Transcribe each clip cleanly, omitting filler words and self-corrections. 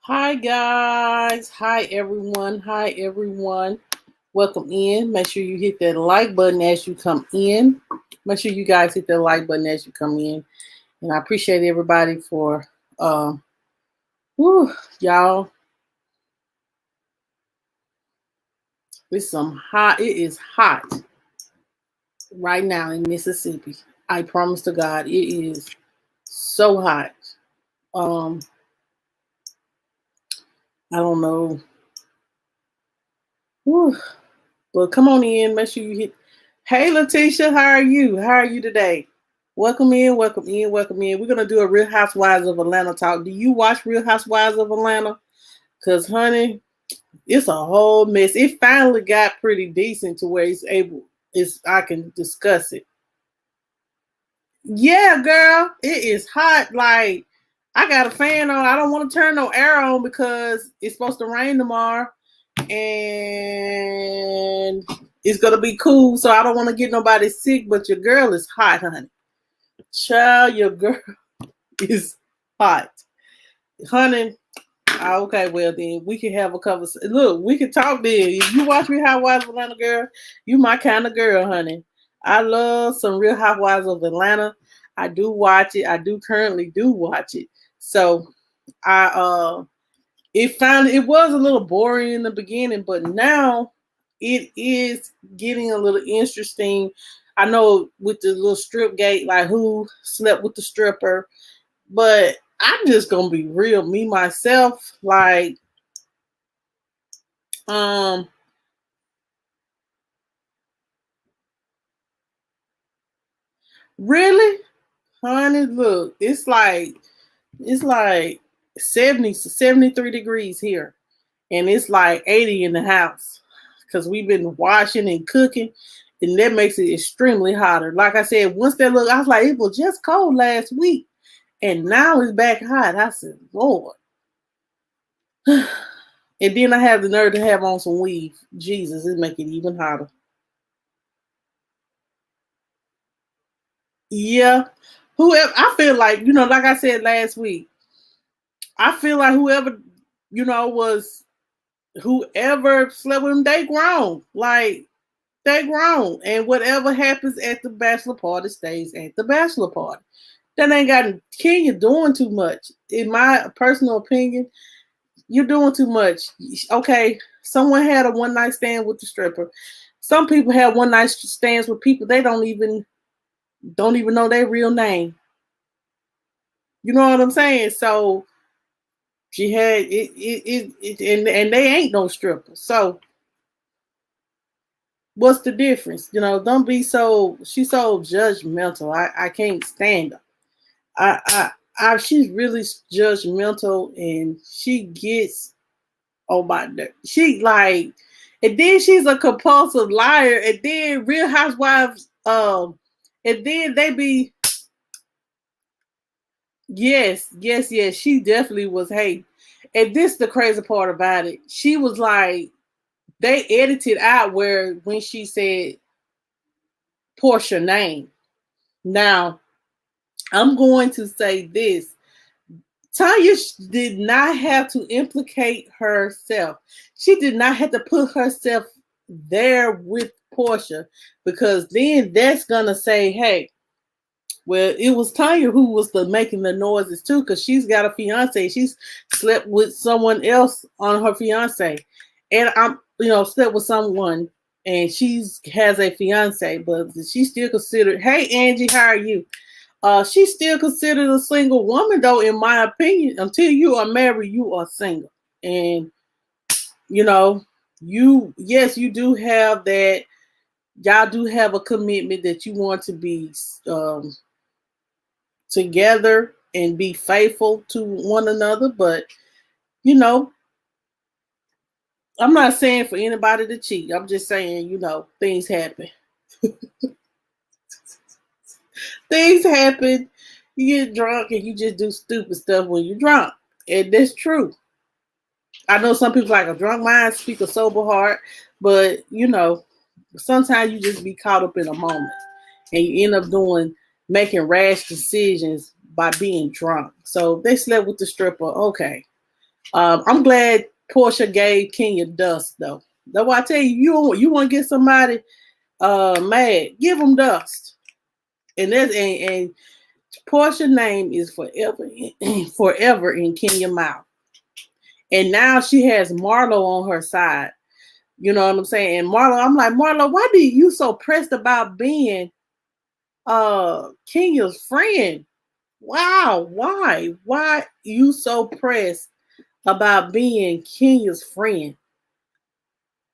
Hi guys. Hi everyone. Hi everyone. Welcome in. Make sure you hit that like button as you come in. Make sure you guys hit that like button as you come in. And I appreciate everybody for uh whew, y'all. It is hot right now in Mississippi. I promise to God it is so hot. Um I don't know. Whew. But come on in, make sure you hit. Hey Letitia, how are you? How are you today? Welcome in, welcome in, welcome in. We're gonna do a Real Housewives of Atlanta talk. Do you watch Real Housewives of Atlanta? Cause honey, it's a whole mess. It finally got pretty decent to where I can discuss it. Yeah, girl, it is hot. Like I got a fan on. I don't want to turn no air on because it's supposed to rain tomorrow, and it's gonna be cool. So I don't want to get nobody sick. But your girl is hot, honey. Child, your girl is hot, honey. Okay, well then we can have a conversation. Look, we can talk then. If you watch Real Housewives of Atlanta, girl, you my kind of girl, honey. I love some Real Housewives of Atlanta. I do watch it. I do currently do watch it. So I it was a little boring in the beginning, but now it is getting a little interesting. I know with the little strip gate, like who slept with the stripper, but I'm just gonna be real, me myself. Like, um, really, honey, look, it's like 73 degrees here, and it's like 80 in the house because we've been washing and cooking, and that makes it extremely hotter. Like I said, once that look, I was like, it was just cold last week, and now it's back hot. I said, Lord. And then I have the nerve to have on some weave. Jesus, it make it even hotter. Yeah. Whoever I feel like, like I said last week, I feel like was whoever slept with them, they grown. Like they grown. And whatever happens at the bachelor party stays at the bachelor party. That ain't got Kenya doing too much. In my personal opinion, you're doing too much. Okay, someone had a one night stand with the stripper. Some people have one night stands with people they don't even know their real name. You know what I'm saying? So she had and they ain't no stripper. So what's the difference? Don't be so she's so judgmental. I can't stand her. She's really judgmental and she gets oh my she like and then she's a compulsive liar and then Real Housewives and then they be yes, she definitely was hate. And this the crazy part about it. She was like, they edited out where when she said Portia name. Now, I'm going to say this. Tanya did not have to implicate herself. She did not have to put herself there with Portia because then that's gonna say, hey, well, it was Tanya who was making the noises too, because she's got a fiance. She's slept with someone else on her fiance, and slept with someone, and she's has a fiance, but she's still considered. Hey, Angie, how are you? She's still considered a single woman, though, in my opinion. Until you are married, you are single, and you know, you do have that. Y'all do have a commitment that you want to be together and be faithful to one another. But you know, I'm not saying for anybody to cheat. I'm just saying, things happen. Things happen. You get drunk and you just do stupid stuff when you're drunk. And that's true. I know some people like a drunk mind speak a sober heart, but sometimes you just be caught up in a moment and you end up making rash decisions by being drunk. So they slept with the stripper. Okay. I'm glad Portia gave Kenya dust though. That's why I tell you, you want to get somebody mad, give them dust. And Portia's name is forever, forever in Kenya's mouth. And now she has Marlo on her side. You know what I'm saying? And Marlo, I'm like, Marlo, why do you so pressed about being Kenya's friend? Wow, why? Why you so pressed about being Kenya's friend?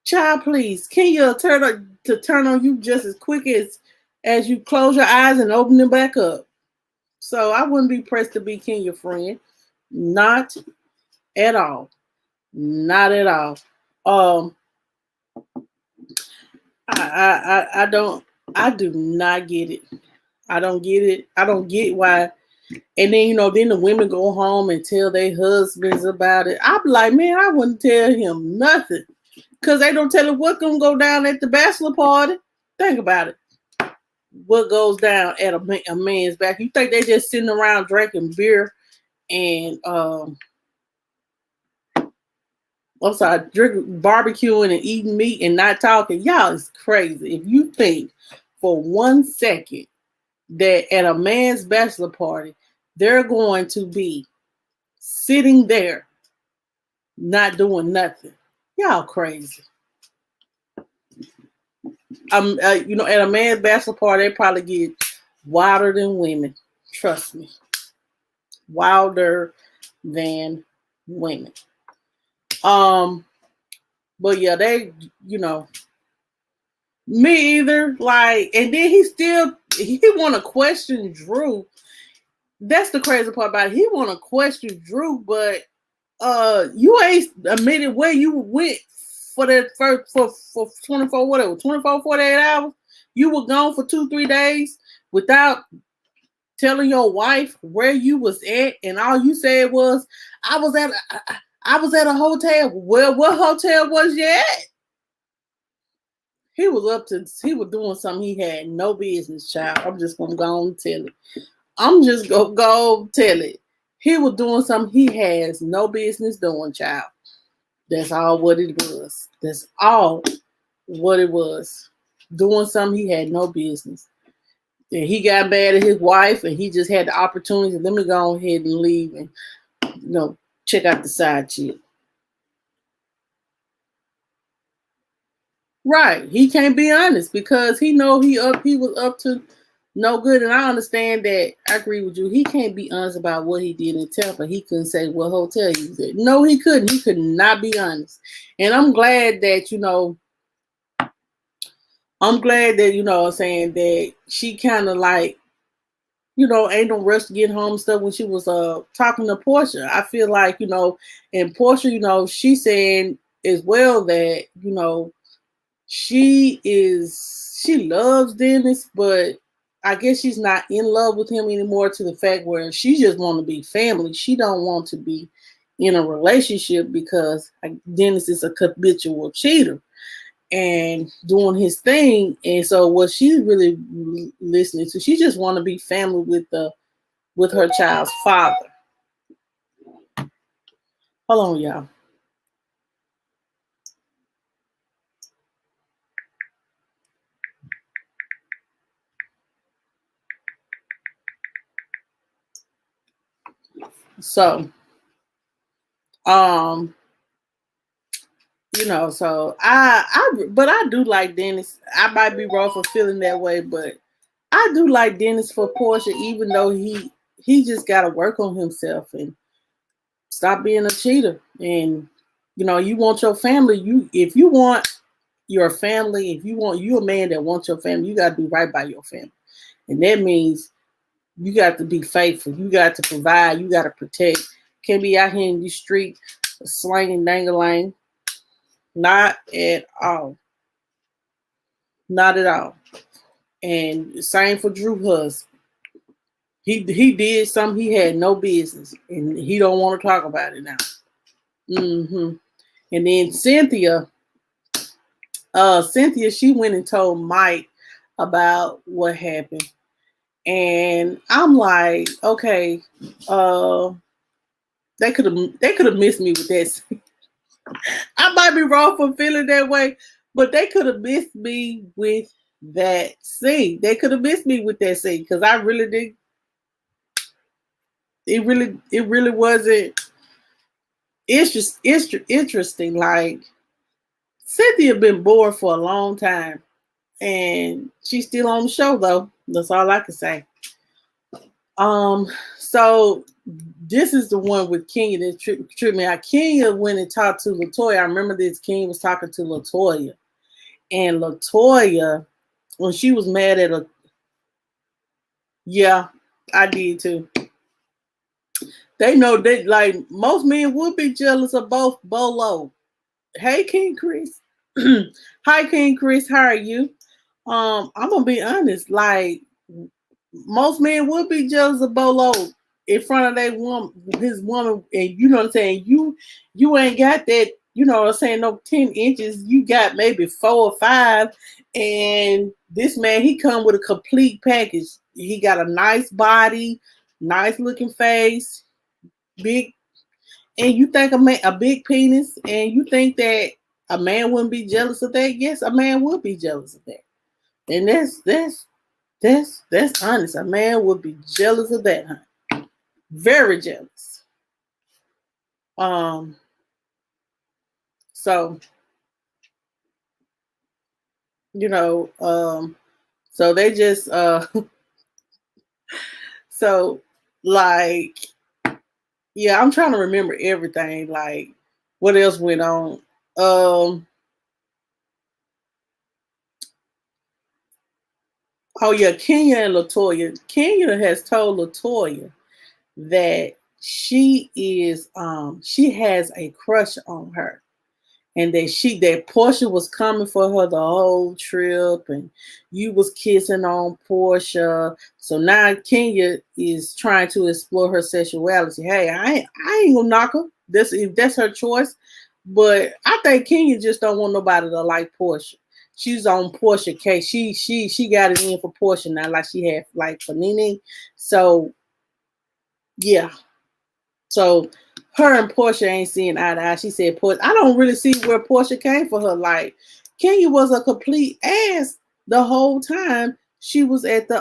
Child, please, Kenya turn on you just as quick as you close your eyes and open them back up. So I wouldn't be pressed to be Kenya's friend. Not at all. Not at all. I do not get it. I don't get it. I don't get why. And then, then the women go home and tell their husbands about it. I'm like, man, I wouldn't tell him nothing. Because they don't tell him what's going to go down at the bachelor party. Think about it. What goes down at a man's back? You think they just sitting around drinking beer and, drinking, barbecuing and eating meat and not talking? Y'all is crazy. If you think for 1 second that at a man's bachelor party, they're going to be sitting there not doing nothing. Y'all crazy. At a man's bachelor party, they probably get wilder than women. Trust me. Wilder than women. But yeah, they, me either. Like, and then he want to question Drew. That's the crazy part about it. He want to question Drew, but you ain't admitted where you went for that for 24, whatever, 24, 48 hours. You were gone for 2-3 days without telling your wife where you was at, and all you said was, I was at a hotel. Well, what hotel was you at? He was doing something he had no business, child. I'm just gonna go and tell it. I'm just gonna go tell it. He was doing something he has no business doing, child. That's all what it was. That's all what it was. Doing something he had no business. And he got mad at his wife, and he just had the opportunity. Let me go ahead and leave and check out the side chick. Right. He can't be honest because he know he was up to no good. And I understand that. I agree with you. He can't be honest about what he did in Tampa. He couldn't say what hotel he was at. No, he couldn't. He could not be honest. And I'm glad that, saying that she kind of like, ain't no rush to get home and stuff when she was talking to Portia. I feel like, and Portia, she saying as well that, she loves Dennis, but I guess she's not in love with him anymore to the fact where she just want to be family. She don't want to be in a relationship because Dennis is a habitual cheater and doing his thing. And so what she's really listening to, she just want to be family with her child's father. Hold on, y'all. So, so but I do like Dennis. I might be wrong for feeling that way, but I do like Dennis for Portia, even though he just got to work on himself and stop being a cheater. And, you want your family. If you want your family, if you a man that wants your family, you got to do right by your family. And that means you got to be faithful. You got to provide. You got to protect. Can't be out here in the street slanging dang-a-lang. Not at all. Not at all. And same for Drew husband. He did something he had no business, and he don't want to talk about it now. And then Cynthia, she went and told Mike about what happened. And I'm like, okay, They could have missed me with that scene. I might be wrong for feeling that way, but they could have missed me with that scene. They could have missed me with that scene because I really did. It really wasn't interesting. Like Cynthia been bored for a long time, and she's still on the show though. That's all I can say. So this is the one with Kenya that tripped me out. Kenya went and talked to LaToya. I remember this. Kenya was talking to LaToya, and LaToya, when she was mad at her, yeah, I did too. They know that like most men would be jealous of both Bolo. Hey, King Chris. Hi, King Chris. How are you? I'm gonna be honest. Like most men would be jealous of Bolo in front of their woman, his woman, and you know what I'm saying. You ain't got that. You know what I'm saying? No 10 inches. You got maybe 4 or 5, and this man he come with a complete package. He got a nice body, nice looking face, big, and you think a big penis, and you think that a man wouldn't be jealous of that? Yes, a man would be jealous of that, and that's honest. A man would be jealous of that, huh? Very jealous. So you know, so they just so like yeah, I'm trying to remember everything. Like what else went on? Oh yeah, Kenya and LaToya. Kenya has told LaToya that she has a crush on her, and that Portia was coming for her the whole trip, and you was kissing on Portia. So now Kenya is trying to explore her sexuality. Hey, I ain't gonna knock her. That's her choice, but I think Kenya just don't want nobody to like Portia. She's on Portia case. She got it in for Portia now, like she had like for Nene. So yeah. So her and Portia ain't seeing eye to eye. She said, Portia, I don't really see where Portia came for her. Like Kenya was a complete ass the whole time she was at the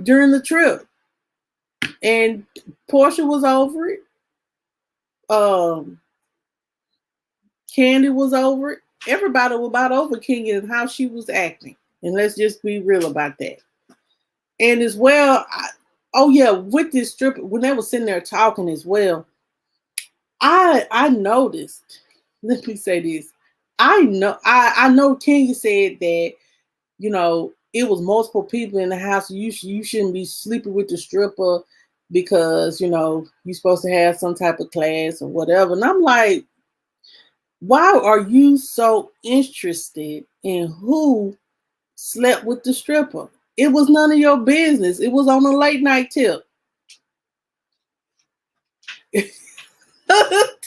during the trip. And Portia was over it. Candy was over it. Everybody was about over Kenya and how she was acting. And let's just be real about that. And as well, with this strip, when they were sitting there talking as well, I noticed. Let me say this. I know Kenya said that, you know, it was multiple people in the house. You shouldn't be sleeping with the stripper because, you know, you're supposed to have some type of class or whatever. And I'm like, why are you so interested in who slept with the stripper? It was none of your business. It was on a late night tip.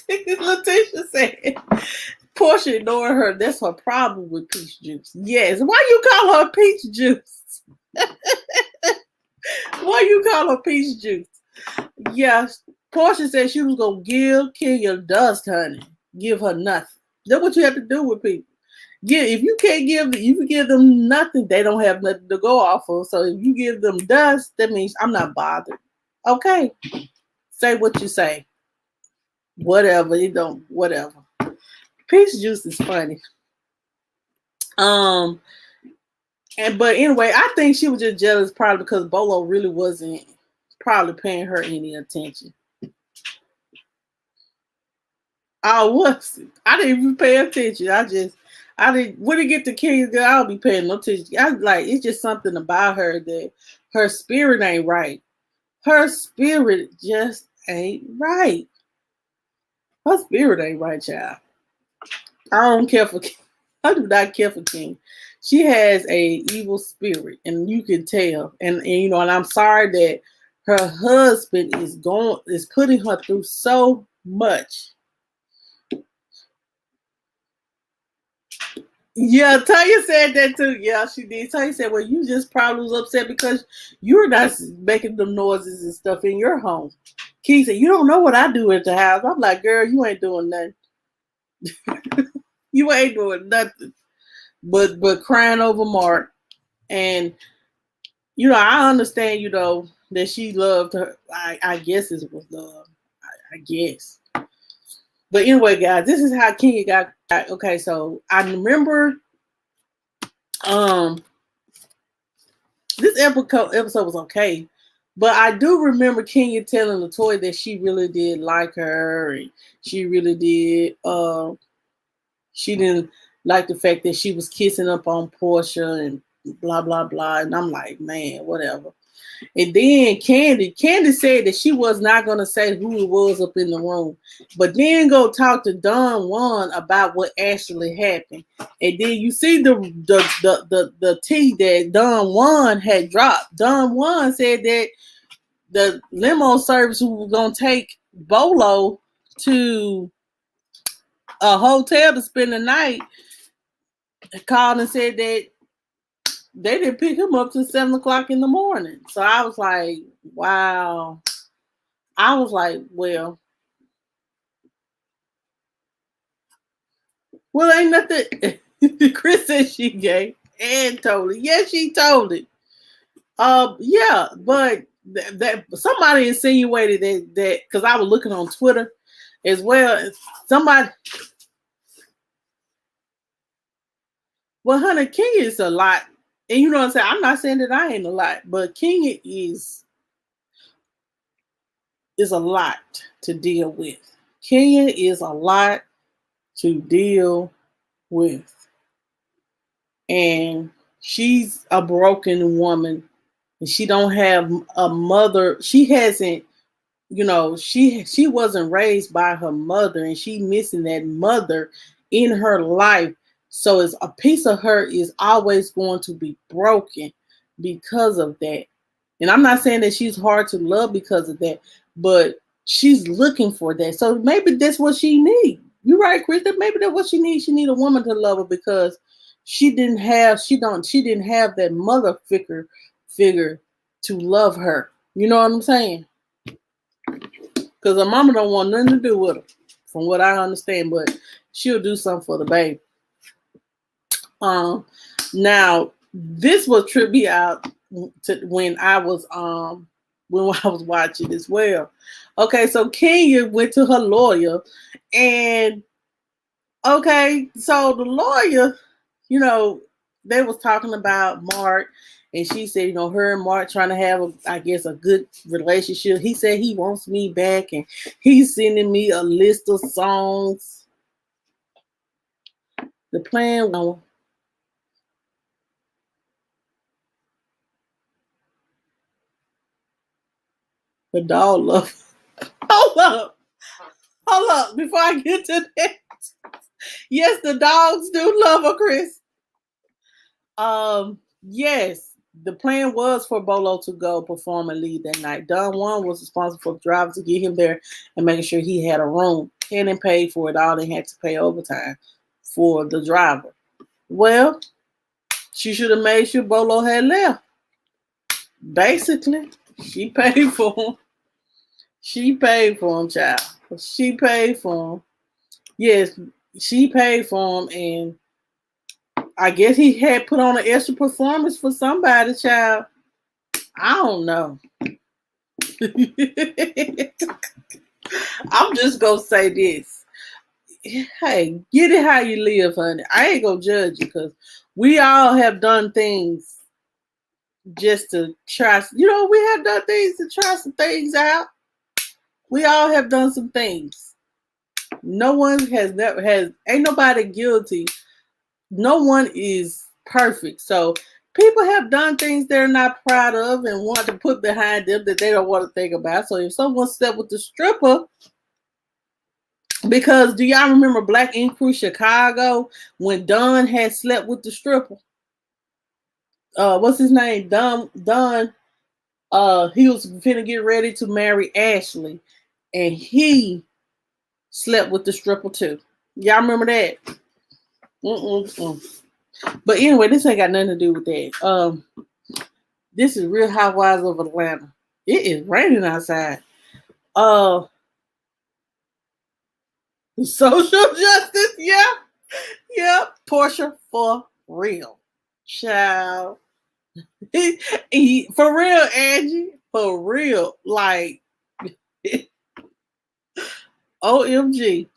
Letitia said, Portia ignored her. That's her problem with peach juice. Yes. Why you call her peach juice? Why you call her peach juice? Yes. Portia said she was going to give Kenya dust, honey. Give her nothing. That's what you have to do with people. Yeah, if you give them nothing, they don't have nothing to go off of. So if you give them dust, that means I'm not bothered. Okay. Say what you say. Whatever. Whatever. Peach juice is funny. But anyway, I think she was just jealous probably because Bolo really wasn't probably paying her any attention. I didn't even pay attention. When it get to Kenya, girl, I'll be paying no attention. It's just something about her that her spirit ain't right. Her spirit just ain't right. Her spirit ain't right, child. I don't care for King. I do not care for King. She has a evil spirit, and you can tell. And you know, and I'm sorry that her husband is putting her through so much. Yeah, Tanya said that too. Yeah, she did. Tanya said, well, you just probably was upset because you're not making the noises and stuff in your home. Key said, you don't know what I do at the house. I'm like, girl, you ain't doing nothing. You ain't doing nothing but crying over Mark. And, I understand, that she loved her. I guess it was love. I guess. But anyway, guys, this is how Kenya got. Okay, so I remember this episode was okay, but I do remember Kenya telling LaToya that she really did like her, and she really did. She didn't like the fact that she was kissing up on Portia and blah blah blah. And I'm like, man, whatever. And then Candy said that she was not going to say who it was up in the room, but then go talk to Don Juan about what actually happened. And then you see the tea that Don Juan had dropped. Don Juan said that the limo service who was going to take Bolo to a hotel to spend the night called and said that they didn't pick him up till 7 o'clock in the morning. So I was like, wow. I was like, well, ain't nothing. Chris said she gay and told it. Yeah, she told it. Yeah, but that somebody insinuated that because I was looking on Twitter as well. Somebody, well, honey, Kenya is a lot, and you know what I'm saying. I'm not saying that I ain't a lot, but Kenya is a lot to deal with. Kenya is a lot to deal with. And she's a broken woman. And she don't have a mother. She hasn't, she wasn't raised by her mother, and she missing that mother in her life. So it's a piece of her is always going to be broken because of that. And I'm not saying that she's hard to love because of that, but she's looking for that. So maybe that's what she needs. You're right, Krista. Maybe that's what she needs. She needs a woman to love her because she didn't have that mother figure to love her. You know what I'm saying? Because her mama don't want nothing to do with her, from what I understand, but she'll do something for the baby. Now this will trip me out to when I was watching as well. Okay, so Kenya went to her lawyer, and okay, so the lawyer, they was talking about Mark, and she said, her and Mark trying to have a good relationship. He said he wants me back, and he's sending me a list of songs. The plan was the dog love. Hold up, before I get to that. Yes, the dogs do love her, Chris. Yes, the plan was for Bolo to go perform and leave that night. Don Juan was responsible for the driver to get him there and making sure he had a room. Cannon paid for it all. They had to pay overtime for the driver. Well, she should have made sure Bolo had left. Basically, she paid for him. She paid for him, child. She paid for him. Yes, she paid for him, and I guess he had put on an extra performance for somebody, child. I don't know. I'm just gonna say this. Hey, get it how you live, honey. I ain't gonna judge you because we all have done things just to try. We have done things to try some things out. We all have done some things. No one ain't nobody guilty. No one is perfect. So people have done things they're not proud of and want to put behind them that they don't want to think about. So if someone slept with the stripper, because do y'all remember Black Ink Crew Chicago when Don had slept with the stripper? What's his name? Don. He was finna get ready to marry Ashley, and he slept with the stripper too. Y'all remember that? But anyway, this ain't got nothing to do with that. This is Real Housewives of Atlanta. It is raining outside. Social justice, yeah. Portia for real. Child. For real, Angie. For real. Like OMG.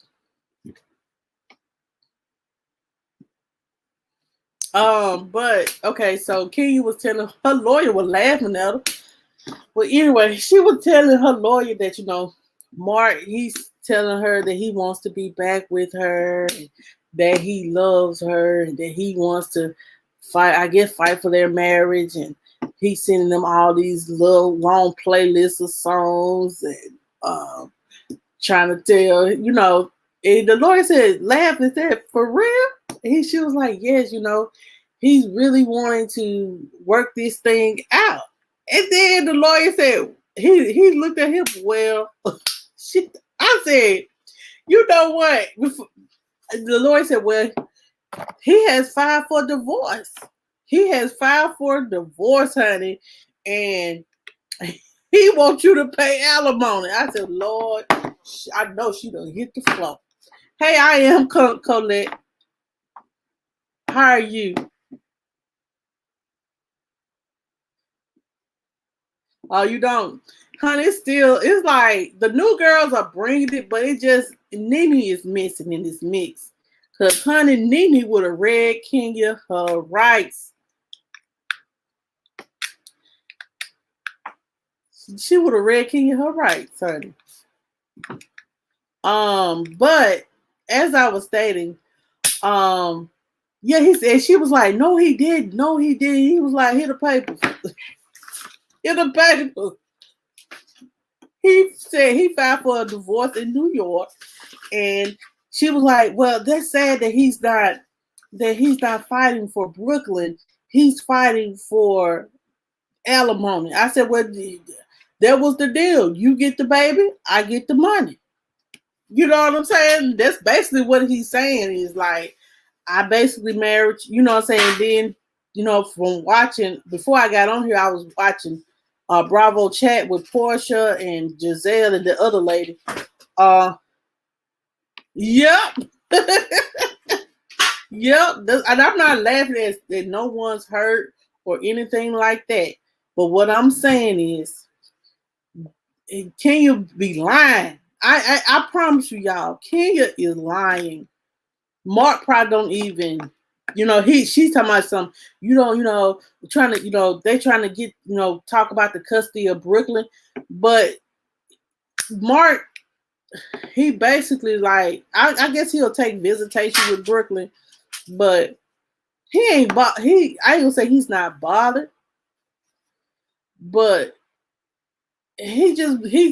But okay, so Kenya was telling her lawyer was laughing at her. Well, anyway, she was telling her lawyer that, Mark, he's telling her that he wants to be back with her, that he loves her, and that he wants to fight for their marriage. And he's sending them all these little long playlists of songs and trying to tell, and the lawyer said, laugh, is that for real? She was like, yes, he's really wanting to work this thing out. And then the lawyer said, he looked at him, well, I said, you know what? The lawyer said, well, he has filed for divorce. He has filed for divorce, honey. And he wants you to pay alimony. I said, Lord, I know she done hit the floor. Hey, I am Colette. How are you? Oh, you don't? Honey, it's like the new girls are bringing it, but it just, Nene is missing in this mix. Because, honey, Nene would have read Kenya her rights. She would have read Kenya her rights, honey. But as I was stating, he said, she was like, no, he did. No, he did. He was like, here the papers. Here the papers. He said he filed for a divorce in New York, and she was like, well, that's sad that he's not fighting for Brooklyn. He's fighting for alimony. I said, well, that was the deal. You get the baby, I get the money. You know what I'm saying? That's basically what he's saying. Is like, I basically married, you know what I'm saying? Then, from watching, before I got on here, I was watching Bravo chat with Portia and Giselle and the other lady. Yep. Yep. And I'm not laughing at that no one's hurt or anything like that. But what I'm saying is, Kenya be lying. I promise you, y'all, Kenya is lying. Mark probably don't even, she's talking about some, trying to, they trying to get, talk about the custody of Brooklyn. But Mark, he basically like, I guess he'll take visitation with Brooklyn, but I ain't gonna say he's not bothered, but he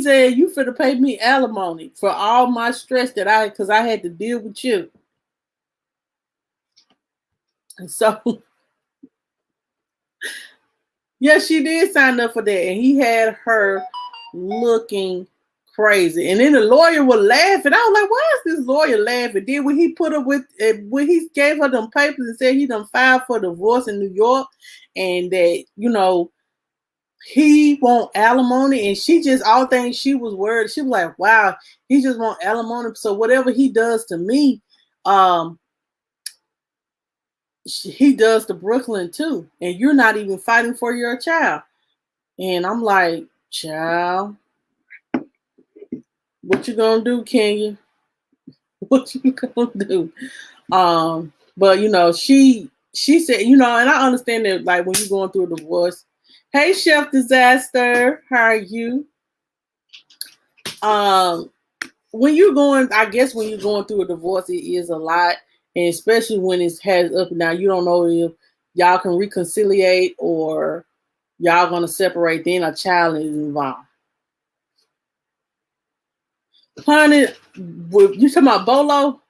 said, you finna pay me alimony for all my stress because I had to deal with you. And so, yeah, she did sign up for that, and he had her looking crazy. And then the lawyer was laughing. I was like, why is this lawyer laughing? Then when he put her when he gave her them papers and said he done filed for divorce in New York, and that, he want alimony, and she just, all things she was worried. She was like, wow, he just want alimony. So whatever he does to me, he does to Brooklyn too. And you're not even fighting for your child. And I'm like, child, what you gonna do, Kenya? What you gonna do? But she said, and I understand that, like, when you're going through a divorce. Hey, Chef Disaster, how are you? When you're going through a divorce, it is a lot, and especially when it has up and down. You don't know if y'all can reconciliate or y'all gonna separate. Then a child is involved. Honey, you talking about Bolo?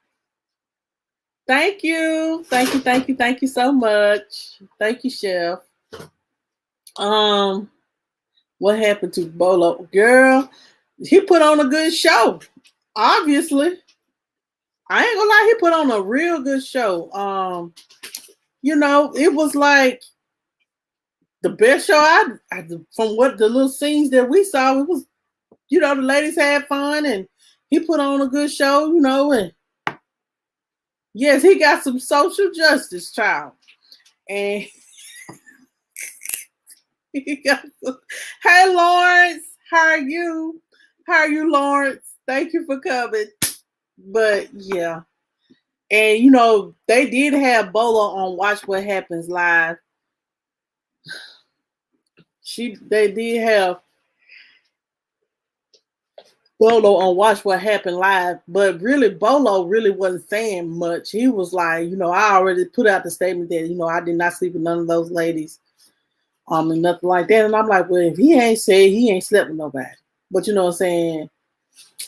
Thank you so much. Thank you, Chef. What happened to Bolo? Girl, he put on a good show. Obviously. I ain't gonna lie, he put on a real good show. You know, it was like the best show from what the little scenes that we saw. It was, you know, the ladies had fun and he put on a good show, you know, and yes, he got some social justice, child. And he got some, hey Lawrence, how are you? How are you, Lawrence? Thank you for coming. But yeah. And you know, they did have Bolo on Watch What Happens Live. They did have Bolo on Watch What Happened Live, but really Bolo really wasn't saying much. He was like, you know, I already put out the statement that, you know, I did not sleep with none of those ladies, and nothing like that. And I'm like, well, if he ain't said he ain't slept with nobody. But you know what I'm saying?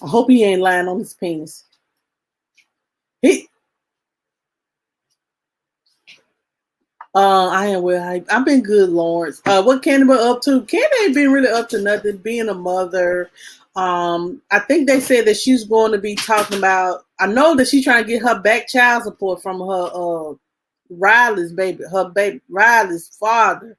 I hope he ain't lying on his penis. I am well. I've been good, Lawrence. What Candy been up to? Candy ain't been really up to nothing. Being a mother. I think they said that she's going to be talking about. I know that she's trying to get her back child support from her Riley's baby, Riley's father.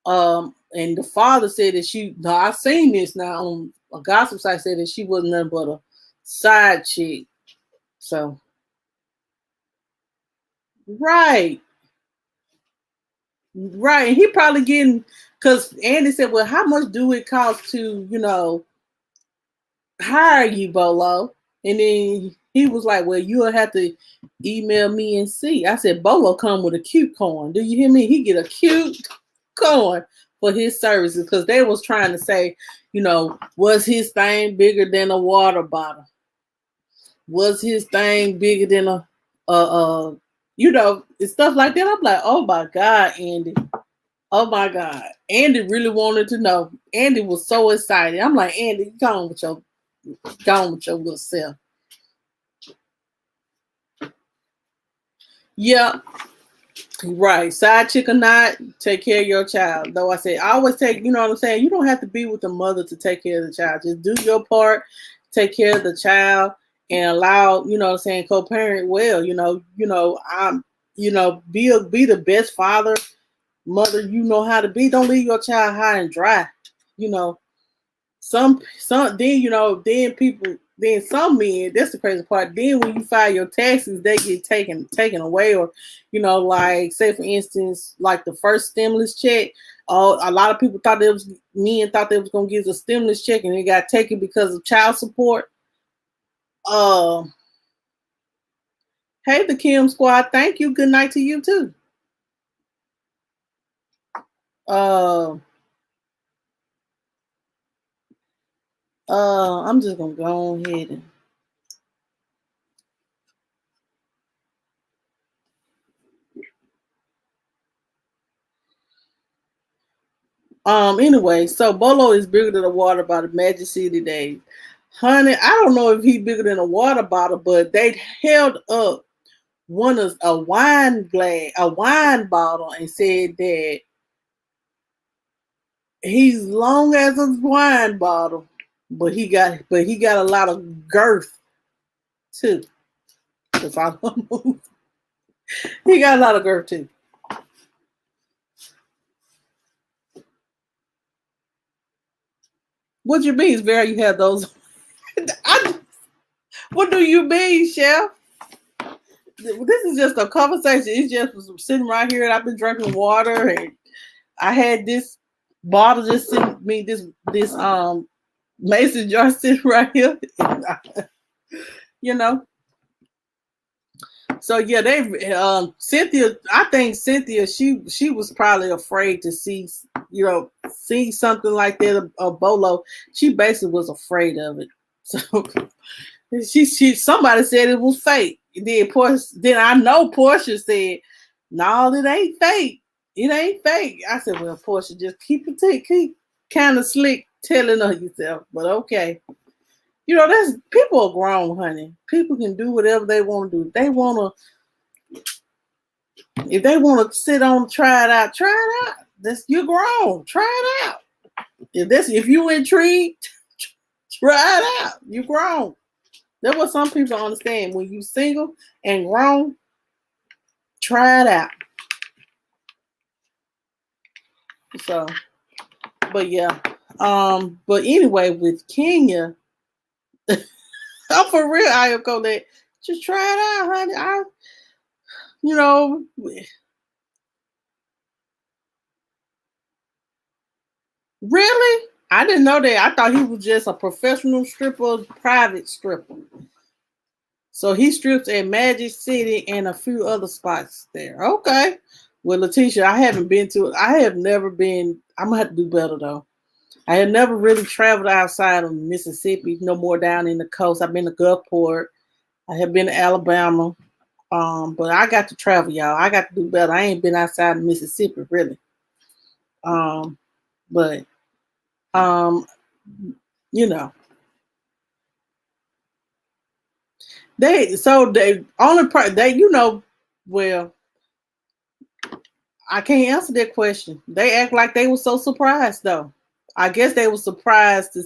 And the father said that no, I've seen this now on a gossip site, said that she wasn't nothing but a side chick. So, right. Right. And he probably getting, because Andy said, well, how much do it cost to, you know, hire you, Bolo? And then he was like, well, you'll have to email me and see. I said, Bolo come with a cute coin. Do you hear me? He get a cute coin for his services, because they was trying to say, you know, was his thing bigger than a water bottle? Was his thing bigger than you know, stuff like that? I'm like, oh my God, Andy. Oh my God. Andy really wanted to know. Andy was so excited. I'm like, Andy, go on with your little self. Yeah. Right. Side chick or not, take care of your child. Though I say I always take, you know what I'm saying? You don't have to be with the mother to take care of the child. Just do your part, take care of the child, and allow, you know what I'm saying, co-parent well. Be the best father, mother you know how to be. Don't leave your child high and dry. You know, some then, you know, then some men, that's the crazy part, then when you file your taxes, they get taken away. Or, you know, like say for instance, like the first stimulus check, a lot of people thought men thought they was gonna give us a stimulus check, and it got taken because of child support. Hey, the Kim squad, thank you, good night to you too. I'm just gonna go ahead and anyway, so Bolo is bigger than a water bottle, Magic City Days. Honey, I don't know if he's bigger than a water bottle, but they held up a wine bottle, and said that he's long as a wine bottle, but he got a lot of girth too. If I move, he got a lot of girth too. What you mean, Vera? You have those? What do you mean, Chef? This is just a conversation. It's just sitting right here, and I've been drinking water, and I had this bottle just sitting me this mason jar sitting right here. You know. So yeah, Cynthia. I think Cynthia. She was probably afraid to see something like that. A Bolo. She basically was afraid of it. So somebody said it was fake. Then I know Portia said, "No, it ain't fake. It ain't fake." I said, "Well, Portia, just keep kind of slick telling on yourself." But okay, you know, that's people are grown, honey. People can do whatever they want to do. If they want to sit on, try it out. You're grown. Try it out. If you intrigued, try it out. You're grown. That's what some people understand. When you single and grown, try it out. So, but yeah. But anyway, with Kenya, I'm for real. I am gonna just try it out, honey. You know, really? I didn't know that. I thought he was just a professional stripper, private stripper. So he strips at Magic City and a few other spots there. Okay. Well, Letitia, I haven't been to it. I have never been. I'm gonna have to do better though. I had never really traveled outside of Mississippi, no more down in the coast. I've been to Gulfport. I have been to Alabama. But I got to travel, y'all. I got to do better. I ain't been outside of Mississippi, really. But um, you know, they only well, I can't answer that question. They act like they were so surprised though. I guess they were surprised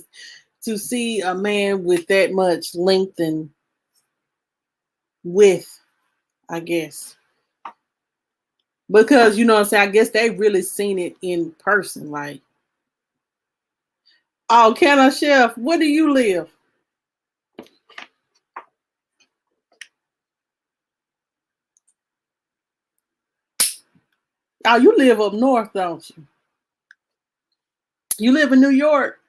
to see a man with that much length and width, I guess. Because you know what I'm saying, I guess they really seen it in person. Like, oh, Canna Chef, where do you live? Oh, you live up north, don't you? You live in New York.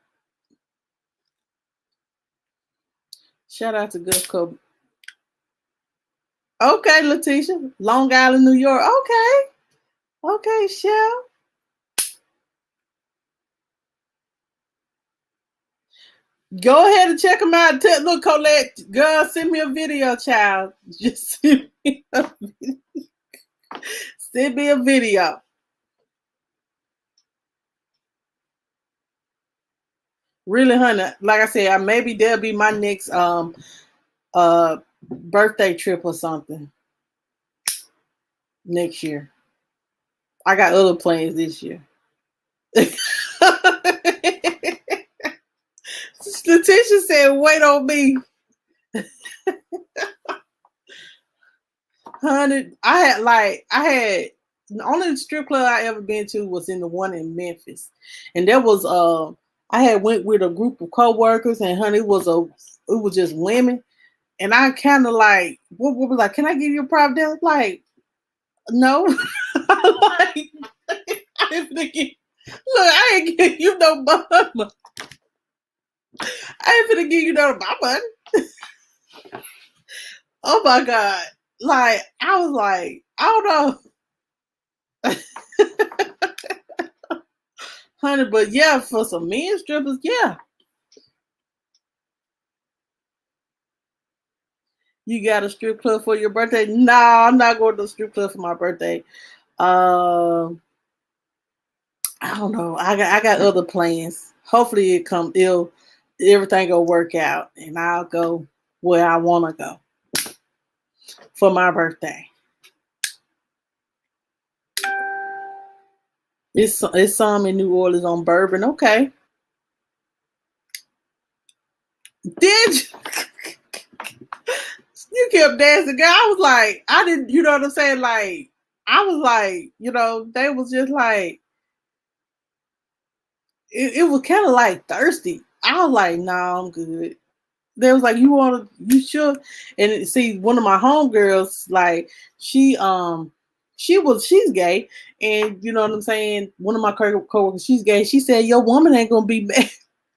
Shout out to Gulf Coast. Okay, Letitia. Long Island, New York. Okay. Okay, Chef. Go ahead and check them out. Look, Colette, girl, send me a video, child. Just send me a video. Send me a video. Really, honey. Like I said, maybe that'll be my next birthday trip or something next year. I got other plans this year. Letitia said, "Wait on me." Honey, I had the only strip club I ever been to was in the one in Memphis, and there was I had went with a group of coworkers, and honey, it was just women, and I kind of like what was like, can I give you a private dance? Like, no, like I ain't finna give, look, I ain't give you no mama. I ain't finna give you no my money. Oh my god. Like, I was like, I don't know. Honey, but yeah, for some men strippers, yeah. You got a strip club for your birthday? No, I'm not going to the strip club for my birthday. Uh, I don't know. I got other plans. Hopefully everything will work out and I'll go where I want to go for my birthday. It's some in New Orleans on Bourbon. Okay. Did you? You kept dancing, girl. I was like, I didn't, you know what I'm saying? Like, I was like, they was just like, it was kind of like thirsty. I was like, nah, I'm good. They was like, you sure? And see, one of my homegirls, like, she's gay, and you know what I'm saying. One of my coworkers, she's gay. She said, your woman ain't gonna be mad.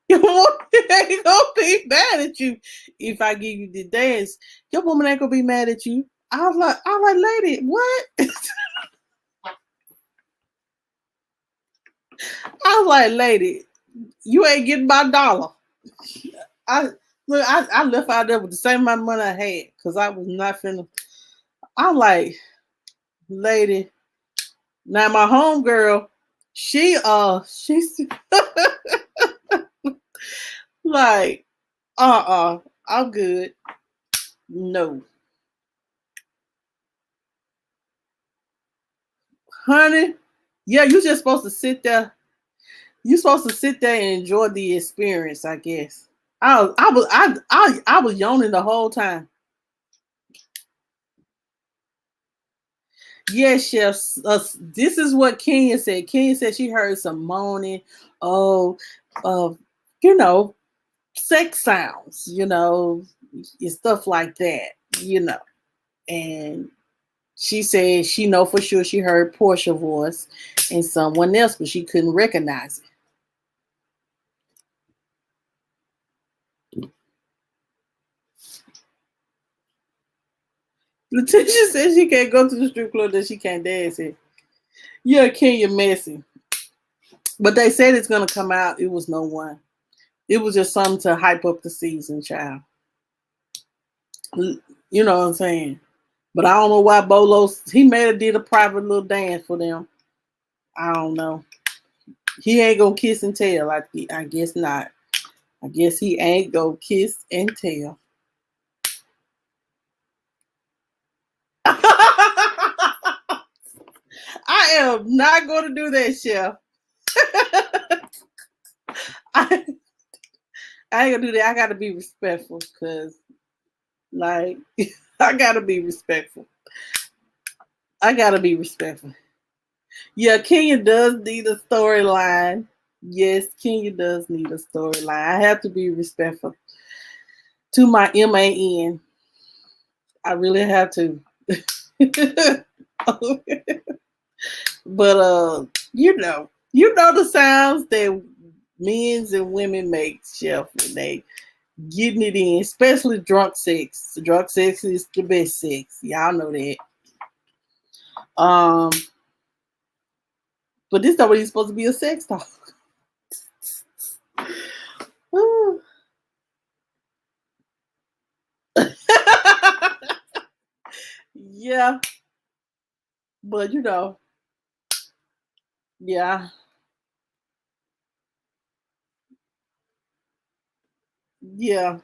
Your woman ain't gonna be mad at you if I give you the dance. Your woman ain't gonna be mad at you. I was like, lady, what? I was like, lady, you ain't getting my dollar. I left out there with the same amount of money I had because I was not finna. I'm like, lady. Now my homegirl, she's like, I'm good. No. Honey, yeah, you just supposed to sit there. You're supposed to sit there and enjoy the experience, I guess. I was yawning the whole time. Yes, chef. This is what Kenya said. Kenya said she heard some moaning. Oh, uh, you know, sex sounds. And stuff like that. You know, and she said she know for sure she heard Portia's voice and someone else, but she couldn't recognize it. Letitia said she can't go to the strip club that she can't dance in. Yeah, Kenya messy. But they said it's gonna come out. It was no one. It was just something to hype up the season, child. You know what I'm saying? But I don't know why Bolo he may have did a private little dance for them. I don't know. He ain't gonna kiss and tell. I guess not. I guess he ain't gonna kiss and tell. I am not going to do that, chef. I, I ain't gonna do that. I gotta be respectful, cause like I gotta be respectful. I gotta be respectful. Yeah, Kenya does need a storyline. Yes, Kenya does need a storyline. I have to be respectful to my MAN. I really have to. But you know the sounds that men's and women make, chef, when they getting it in, especially drunk sex. Drunk sex is the best sex. Y'all know that. Um, but this not really supposed to be a sex talk. Yeah, but yeah, yeah.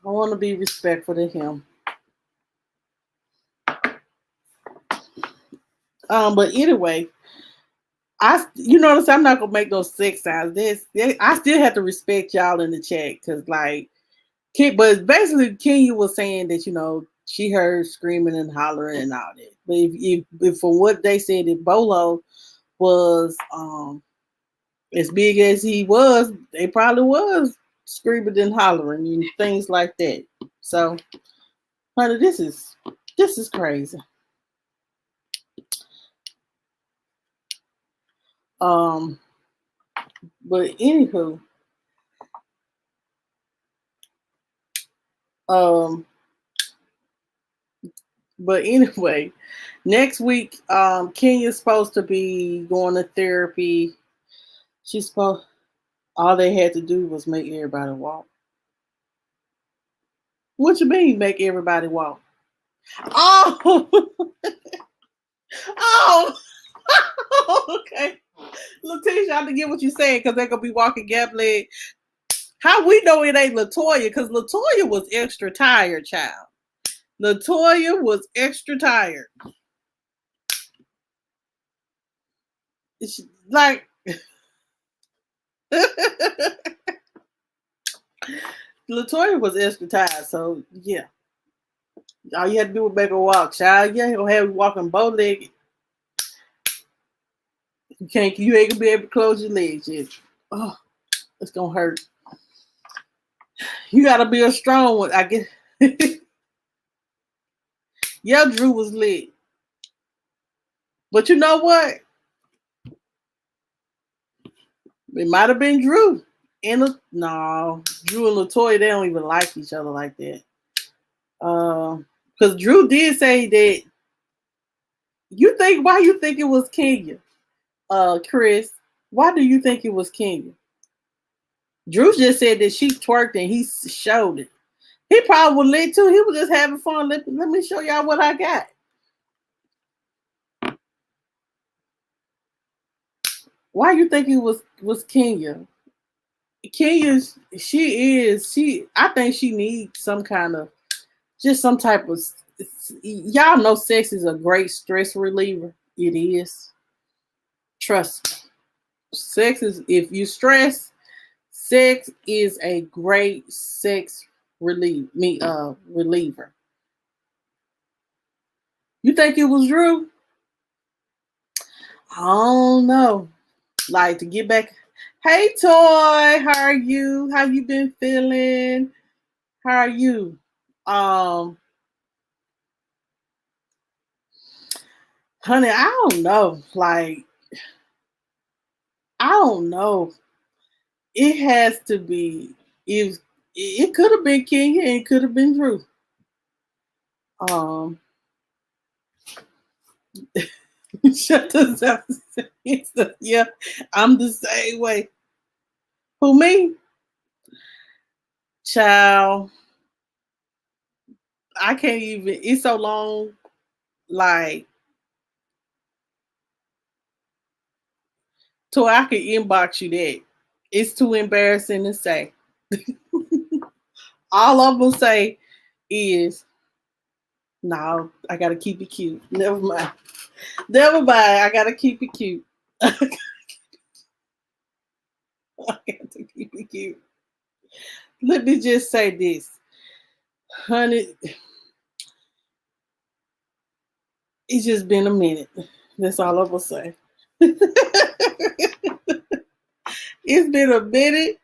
I want to be respectful to him. But anyway, you notice I'm not gonna make those sex sounds. I still have to respect y'all in the chat because but basically Kenya was saying that she heard screaming and hollering and all that. But if from what they said, if Bolo was as big as he was, they probably was screaming and hollering and things like that. So, honey, this is crazy. Um, but anywho, um, but anyway, next week, Kenya's supposed to be going to therapy. She's supposed all they had to do was make everybody walk. What you mean make everybody walk? Oh, oh, okay. Letitia, I get what you're saying because they're gonna be walking gap leg. How we know it ain't Latoya? Because Latoya was extra tired, child. Latoya was extra tired. Like Latoya was extra tired, so yeah. All you had to do was make her walk, child. Yeah, he'll have you walking bow legged. You ain't gonna be able to close your legs yet. Oh, it's gonna hurt. You gotta be a strong one. I guess. Yeah, Drew was lit. But you know what? It might have been Drew. No, Drew and Latoya, they don't even like each other like that. Because Drew did say that why you think it was Kenya? Chris, why do you think it was Kenya? Drew just said that she twerked and he showed it. He probably was lit too. He was just having fun. Let me show y'all what I got. Why you think it was Kenya? I think she needs some kind of just some type of y'all know sex is a great stress reliever. It is. Trust me. Sex is if you stress, sex is a great sex reliever. You think it was Drew? I don't know. Like to get back. Hey Toy, how are you? How you been feeling? How are you? Um, honey, I don't know. Like, I don't know. It has to be if it could have been King and it could have been Drew. Um, shut this up. Yeah, I'm the same way. Who me? Child, I can't even. It's so long. Like, so I can inbox you that. It's too embarrassing to say. All I'm gonna say is, no, I gotta keep it cute. Never mind. Never mind. I gotta keep it cute. I got to keep it cute. Let me just say this, honey. It's just been a minute. That's all I'm gonna say. It's been a minute.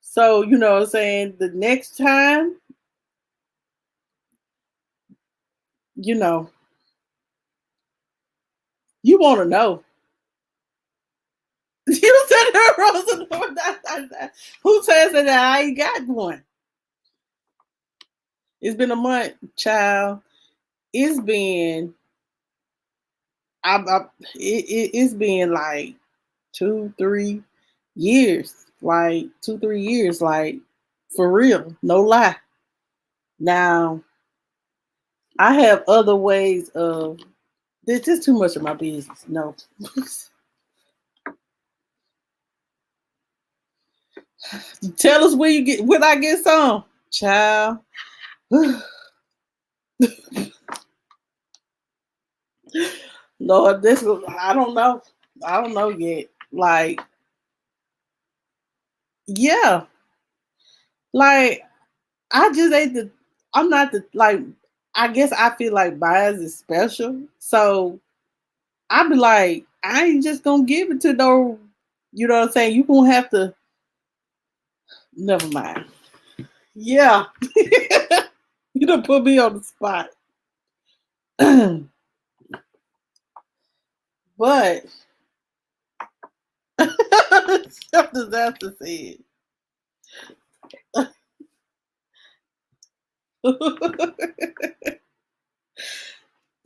So, you know what I'm saying? The next time, you know, you want to know. You said her Rosa. Who says that I ain't got one? It's been a month, child. It's been, it's been like 2, 3 years. Like 2, 3 years, like for real. No lie. Now, I have other ways of, there's just too much of my business. No. Tell us where you get, when I get some, child. Lord, this was, I don't know. I don't know yet. Like, yeah. Like, I just ain't the, I'm not the, like, I guess I feel like bias is special. So I be like, I ain't just gonna give it to no, you know what I'm saying? You gonna have to, never mind. Yeah. You done put me on the spot. But Chef Disaster said.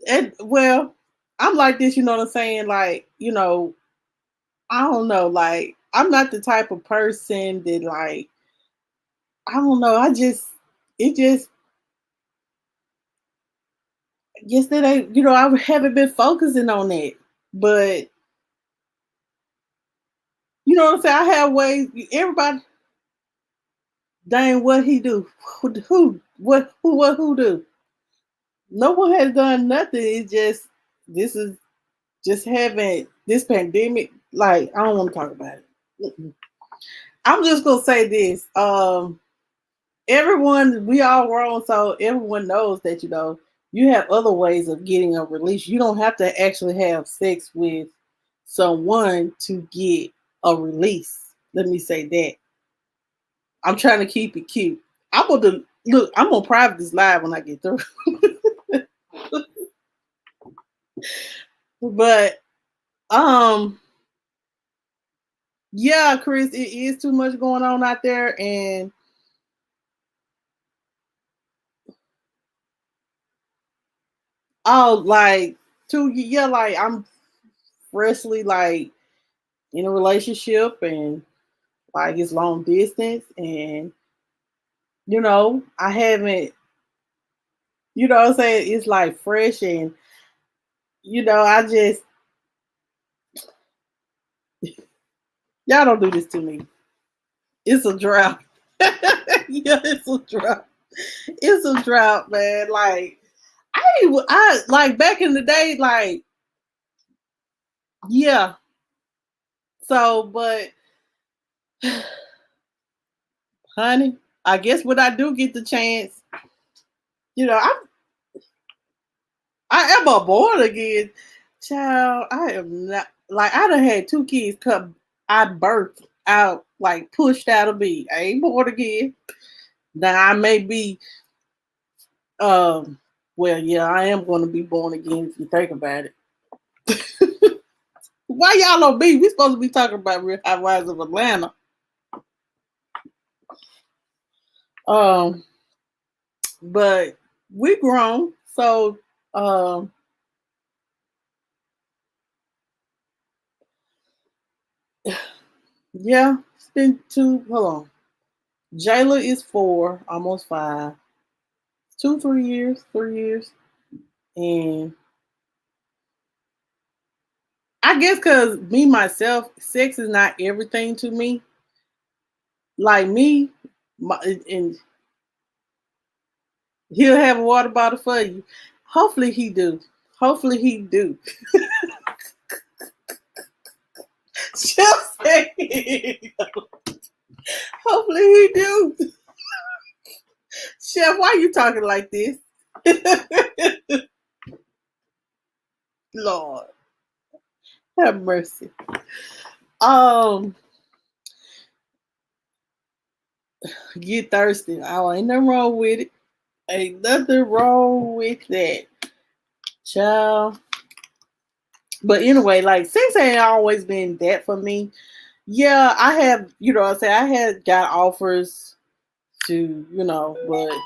And well, I'm like this, you know what I'm saying? Like, you know, I don't know, like I'm not the type of person that like, I don't know, I just, it just, yesterday, you know, I haven't been focusing on that. But you know what I'm saying? I have ways, everybody, dang, what he do? Who do? No one has done nothing. It's just, this is just having this pandemic. Like, I don't want to talk about it. I'm just gonna say this. Everyone, we all grown, so everyone knows that, you know, you have other ways of getting a release. You don't have to actually have sex with someone to get a release. Let me say that. I'm trying to keep it cute. I'm gonna look. I'm gonna private this live when I get through. But yeah, Chris, it is too much going on out there, and oh, like yeah, like I'm freshly like in a relationship, and like it's long distance, and you know, I haven't, you know what I'm saying? It's like fresh, and you know, I just, y'all don't do this to me. It's a drought. Yeah, it's a drought. It's a drought, man. Like I like back in the day, like yeah. So, but honey, I guess when I do get the chance, you know, I am a born again child. I am not like I done had 2 kids come. I birthed out, like pushed out of me. I ain't born again. Now I may be. Um. Well, yeah, I am going to be born again if you think about it. Why y'all on me? We supposed to be talking about Real Housewives of Atlanta. Um. But we grown, so um. Yeah, it's been two. Hold on. Jayla is 4, almost 5. 2, 3 years, 3 years. And I guess because me, myself, sex is not everything to me. Like me, and he'll have a water bottle for you. Hopefully he do. Hopefully he do. Just say, hopefully he do. Chef, why you talking like this? Lord, have mercy. Um, get thirsty. Oh, ain't nothing wrong with it. Ain't nothing wrong with that, child. But anyway, like sex ain't always been that for me. Yeah, I have, I say I had got offers to, but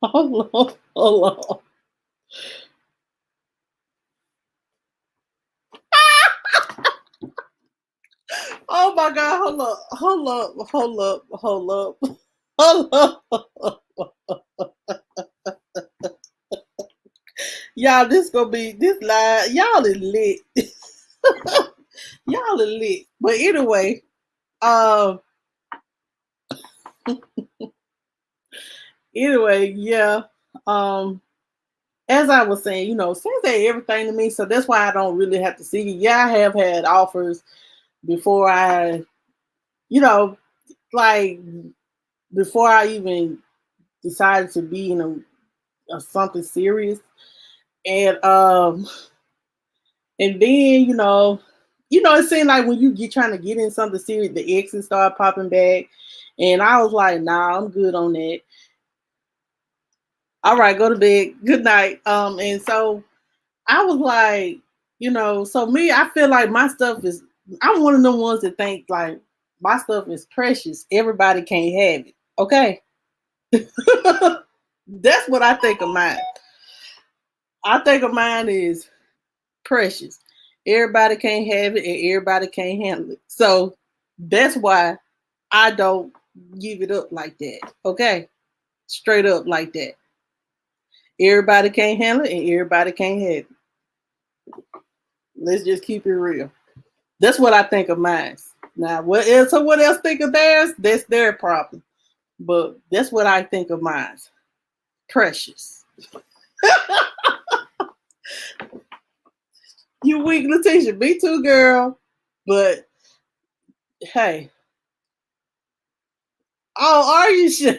hold on, hold on. Oh my God, hold up, hold up, hold up, hold up, hold up. Y'all, this gonna be this live. Y'all is lit. Y'all is lit. But anyway, um, yeah. Um, as I was saying, sex ain't everything to me, so that's why I don't really have to see it. Yeah, I have had offers before you know, like before I even decided to be in a something serious, and and then it seemed like when you get trying to get in something serious, the exes start popping back, and I was like, nah, I'm good on that. All right, go to bed. Good night. And so I was like, so me, I feel like my stuff is. I'm one of the ones that think like my stuff is precious. Everybody can't have it. Okay, that's what I think of mine. I think of mine is precious. Everybody can't have it, and everybody can't handle it. So that's why I don't give it up like that. Okay, straight up like that. Everybody can't handle it, and everybody can't have it. Let's just keep it real. That's what I think of mine. Now, what else? So what else think of theirs? That's their problem. But that's what I think of mine. Precious. You weak, Letitia. Me too, girl. But hey. Oh, are you sure?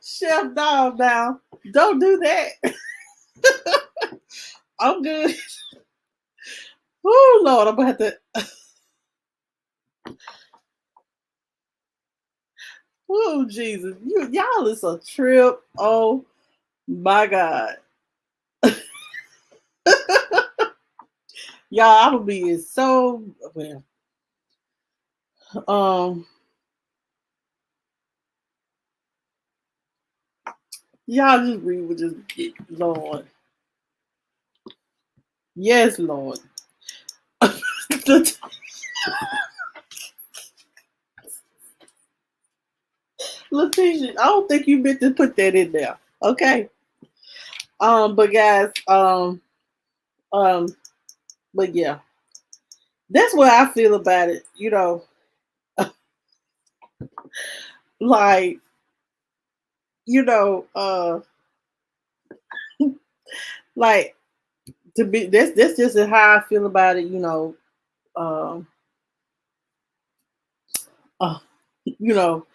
Chef Dog now. Don't do that. I'm good. Oh Lord, I'm gonna have to. Oh Jesus, y'all is a trip. Oh my God, y'all, I'm gonna be so well. Y'all just read with just Lord. Yes, Lord. Letitia, I don't think you meant to put that in there. Okay. But guys, um, but yeah, that's what I feel about it. Like, you know, uh, Like to be that's just how I feel about it, Um, uh, you know,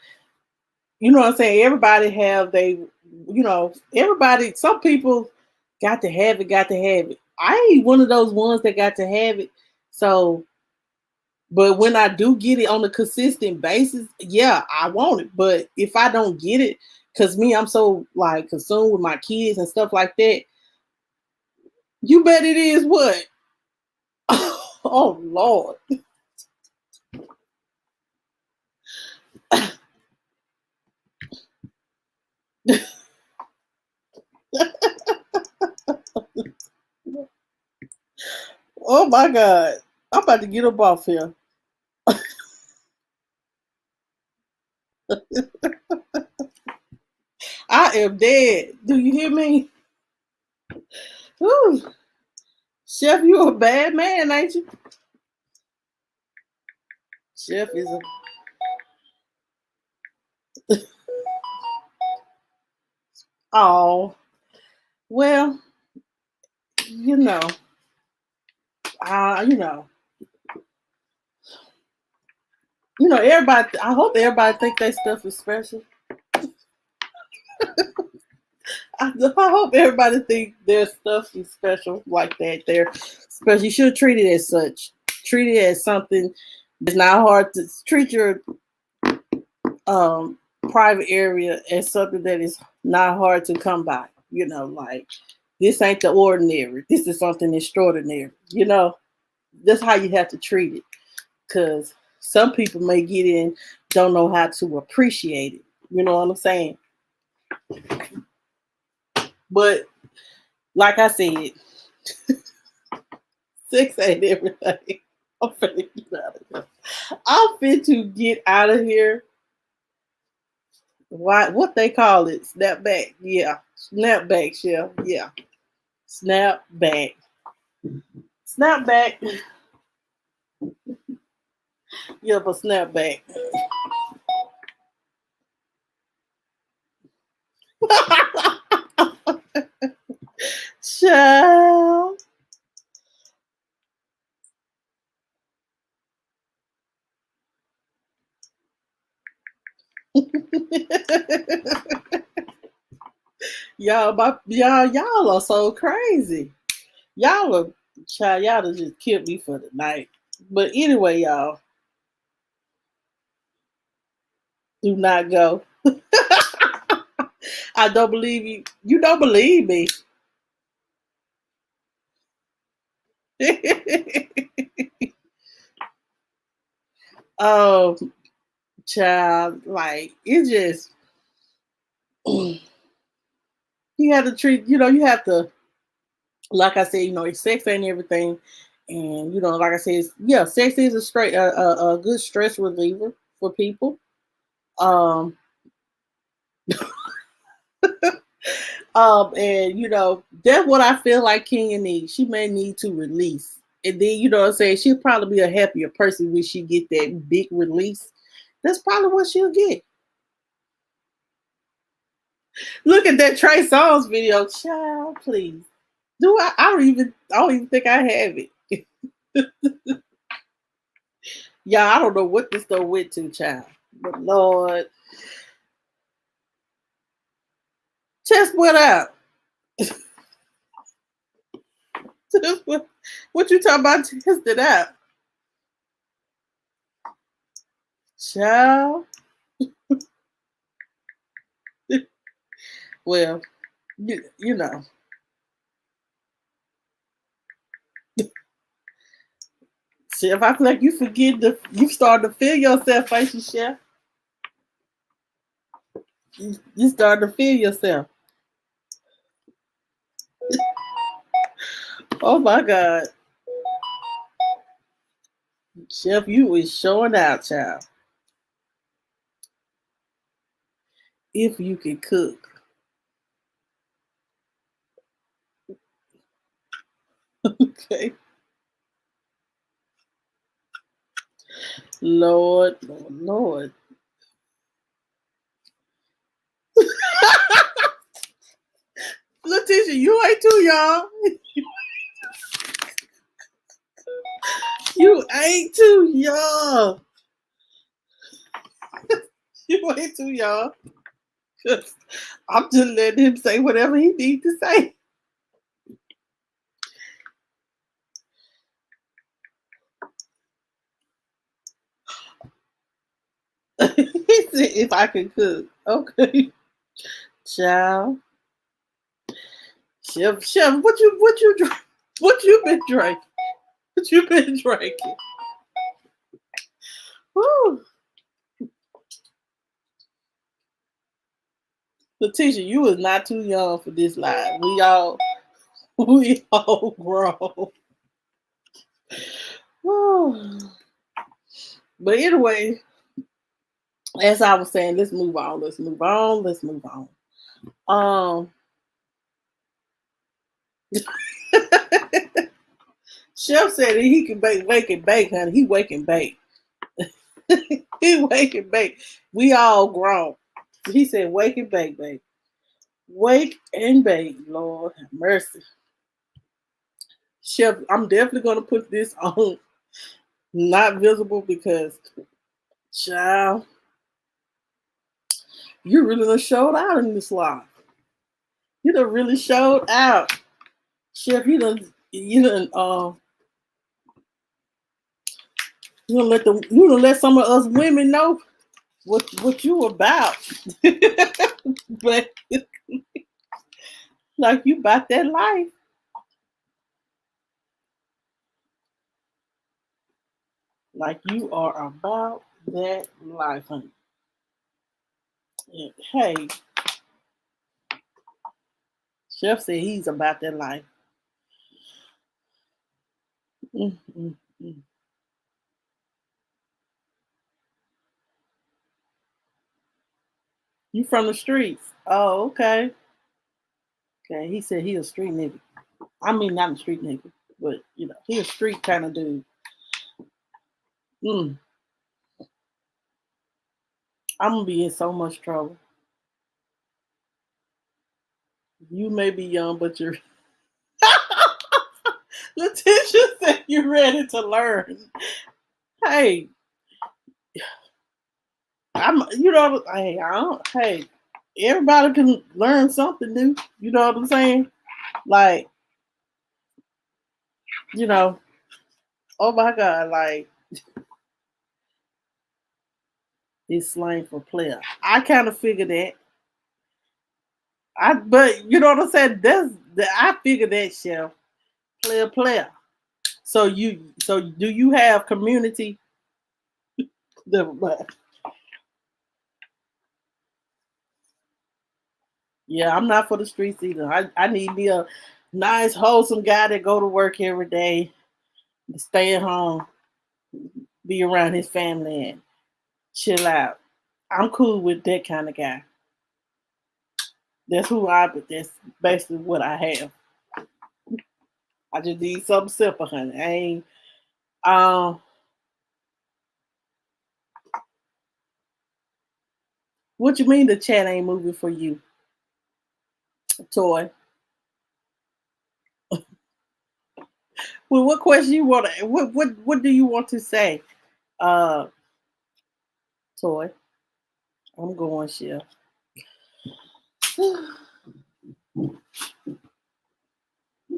what I'm saying. Everybody have they, everybody. Some people got to have it, got to have it. I ain't one of those ones that got to have it. So, but when I do get it on a consistent basis, yeah, I want it. But if I don't get it, cause me, I'm so like consumed with my kids and stuff like that. You bet it is what? Oh Lord. Oh my God. I'm about to get up off here. I am dead. Do you hear me? Whew. Chef, you a bad man, ain't you? Chef is a oh well, you know, uh, you know, everybody. I hope everybody think that stuff is special. I hope everybody think their stuff is special like that. They're special. You should treat it as such. Treat it as something that's not hard to treat your um private area as something that is not hard to come by. Like this ain't the ordinary. This is something extraordinary. That's how you have to treat it. Because some people may get in, don't know how to appreciate it. You know what I'm saying? But like I said, sex ain't everything. I'm finna get out of here. I'm fit to get out of here. What they call it? Snap back. Yeah. Snap back, Chef. Yeah. Snap back. Snap back. Yeah, but snap back. Child. y'all are so crazy. Y'all are child, y'all have just killed me for the night. But anyway, y'all, do not go. I don't believe you. You don't believe me. Oh, child, like it just you have to treat. You have to, like I said, sex ain't everything, and like I said, yeah, sex is a good stress reliever for people. Um, and that's what I feel like Kenya needs. She may need to release. And then what I'm saying, she'll probably be a happier person when she get that big release. That's probably what she'll get. Look at that Trey Songz video. Child, please. Do I don't even think I have it. Yeah, I don't know what this stuff went to, child. But Lord. Chest went out. What you talking about tested out? Child. Well, you know. Chef, I feel like you start to feel yourself, ain't you, Chef? You start to feel yourself. Oh my God. Chef, you is showing out, child. If you can cook. Okay. Lord, Lord, Lord. Look, Letitia, you ain't too young. You ain't too young. You ain't too young. I'm just letting him say whatever he needs to say. He said, if I can cook. Okay. Child. Chef, what you drink? What you been drinking? What you been drinking? Woo. Letitia, you is not too young for this life. We all grown. Woo. But anyway, as I was saying, let's move on. Chef said that he can wake and bake, honey. He wake and bake. He wake and bake. We all grown. He said, wake and bake, babe. Wake and bake, Lord have mercy. Chef, I'm definitely going to put this on not visible because, child, you really done showed out in this life. You done really showed out. Chef, you done let some of us women know what you about. But like you about that life. Like you are about that life, honey. Hey, Chef said he's about that life. Mm-mm-mm. You from the streets? Oh, okay. Okay, he said he a street nigga. I mean, not a street nigga, but he a street kind of dude. I'm gonna be in so much trouble. You may be young, but you're. Letitia said you're ready to learn. Hey, hey, everybody can learn something new. You know what I'm saying? Like, oh my God, like, it's slang for player. I kind of figured that. But you know what I'm saying? I figured that, Chef. Player. So do you have community? Yeah, I'm not for the streets either. I need me a nice, wholesome guy that go to work every day, stay at home, be around his family, and chill out. I'm cool with that kind of guy. That's that's basically what I have. I just need something simple, honey. I ain't, what you mean the chat ain't moving for you? Toy. Well, what question you want to, what do you want to say? Toy. I'm going, Chef. What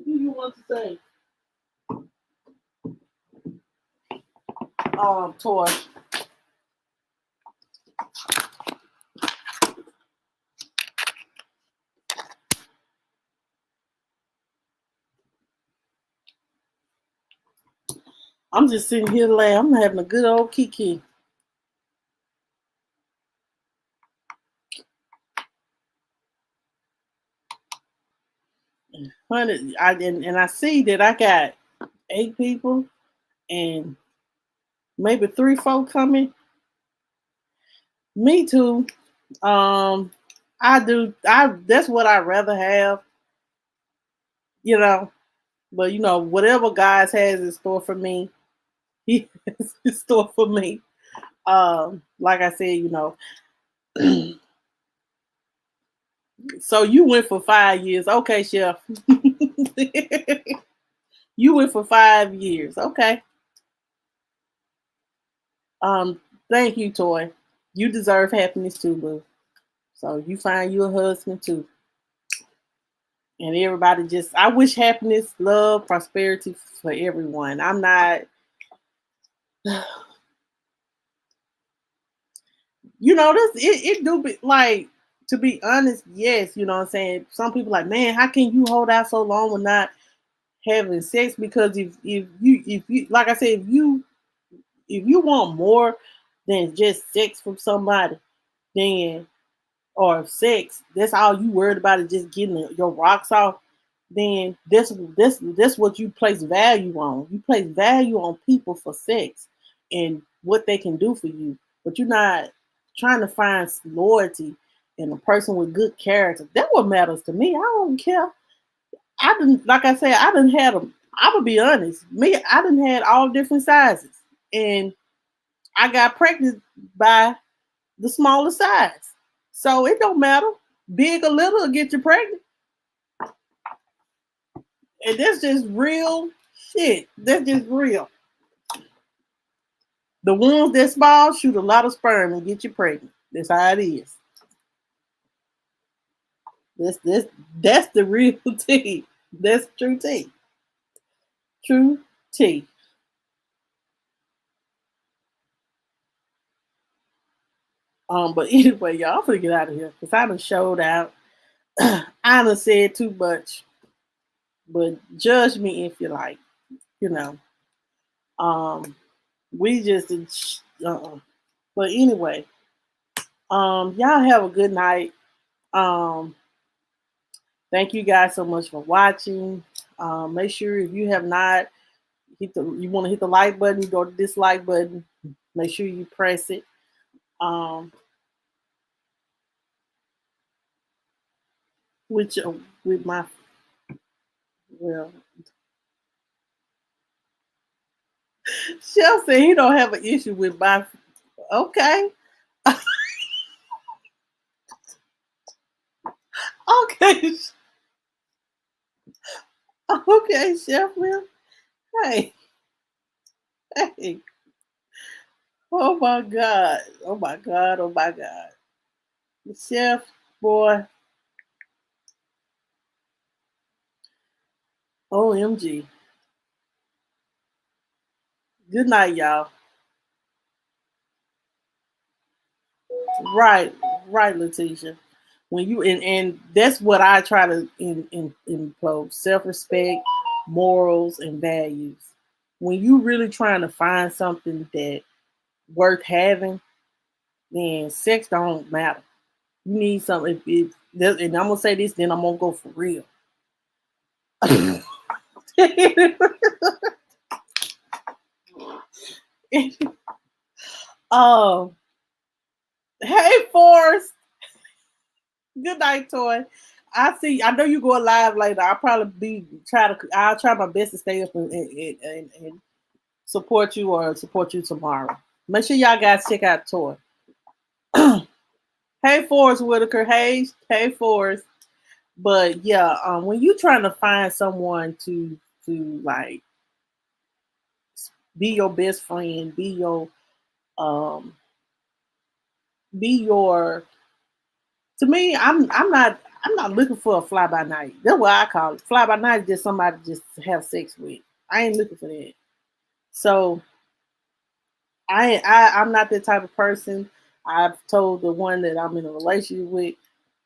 do you want to say? Toy. I'm just sitting here laughing. I'm having a good old kiki. I see that I got 8 people and maybe 3 folk coming. Me too. That's what I'd rather have. But whatever God has in store for me, He has in store for me. Like I said, So you went for 5 years. Okay, Chef. You went for 5 years. Okay. Um, Thank you, Toy. You deserve happiness too, boo. So you find you a husband too. And everybody just I wish happiness, love, prosperity for everyone. I'm not it do be like, to be honest, yes, you know what I'm saying. Some people like, man, how can you hold out so long with not having sex? Because if you like I said, if you want more than just sex from somebody, then or sex, that's all you worried about is just getting your rocks off, then this what you place value on. You place value on people for sex and what they can do for you. But you're not trying to find loyalty in a person with good character. That's what matters to me. I don't care. I didn't like I said, I didn't have them. I'm gonna be honest. Me, I didn't had all different sizes. And I got pregnant by the smaller size. So it don't matter. Big or little will get you pregnant. And that's just real shit. That's just real. The ones that small shoot a lot of sperm and get you pregnant. That's how it is. That's the real tea. That's true tea. True tea. But anyway, y'all, I'm gonna get out of here because I done showed out. I done said too much, but judge me if you like. You know, we just But anyway, y'all have a good night. Um, Thank you guys so much for watching. Make sure if you have not you want to hit the like button, you go to dislike button. Make sure you press it. Um, which with my well, Chef said he don't have an issue with my. Okay, okay, okay, Chef man. Hey, hey. Oh my God. Oh my God. Oh my God. Chef boy. OMG. Good night, y'all. Right, right, Letitia. When you and that's what I try to impose: self-respect, morals, and values. When you really trying to find something that worth having, then sex don't matter. You need something. And I'm gonna say this, then I'm gonna go for real. Oh, hey, Forrest. Good night, Toy. I see. I know you go live later. I'll probably be try to. I'll try my best to stay up and support you or support you tomorrow. Make sure y'all guys check out Toy. Hey, Forrest Whitaker. Hey, Forrest. But yeah, when you trying to find someone to like be your best friend, um, be your. To me, I'm not looking for a fly by night. That's what I call it. Fly by night is just somebody just to have sex with. I ain't looking for that. So I'm not that type of person. I've told the one that I'm in a relationship with,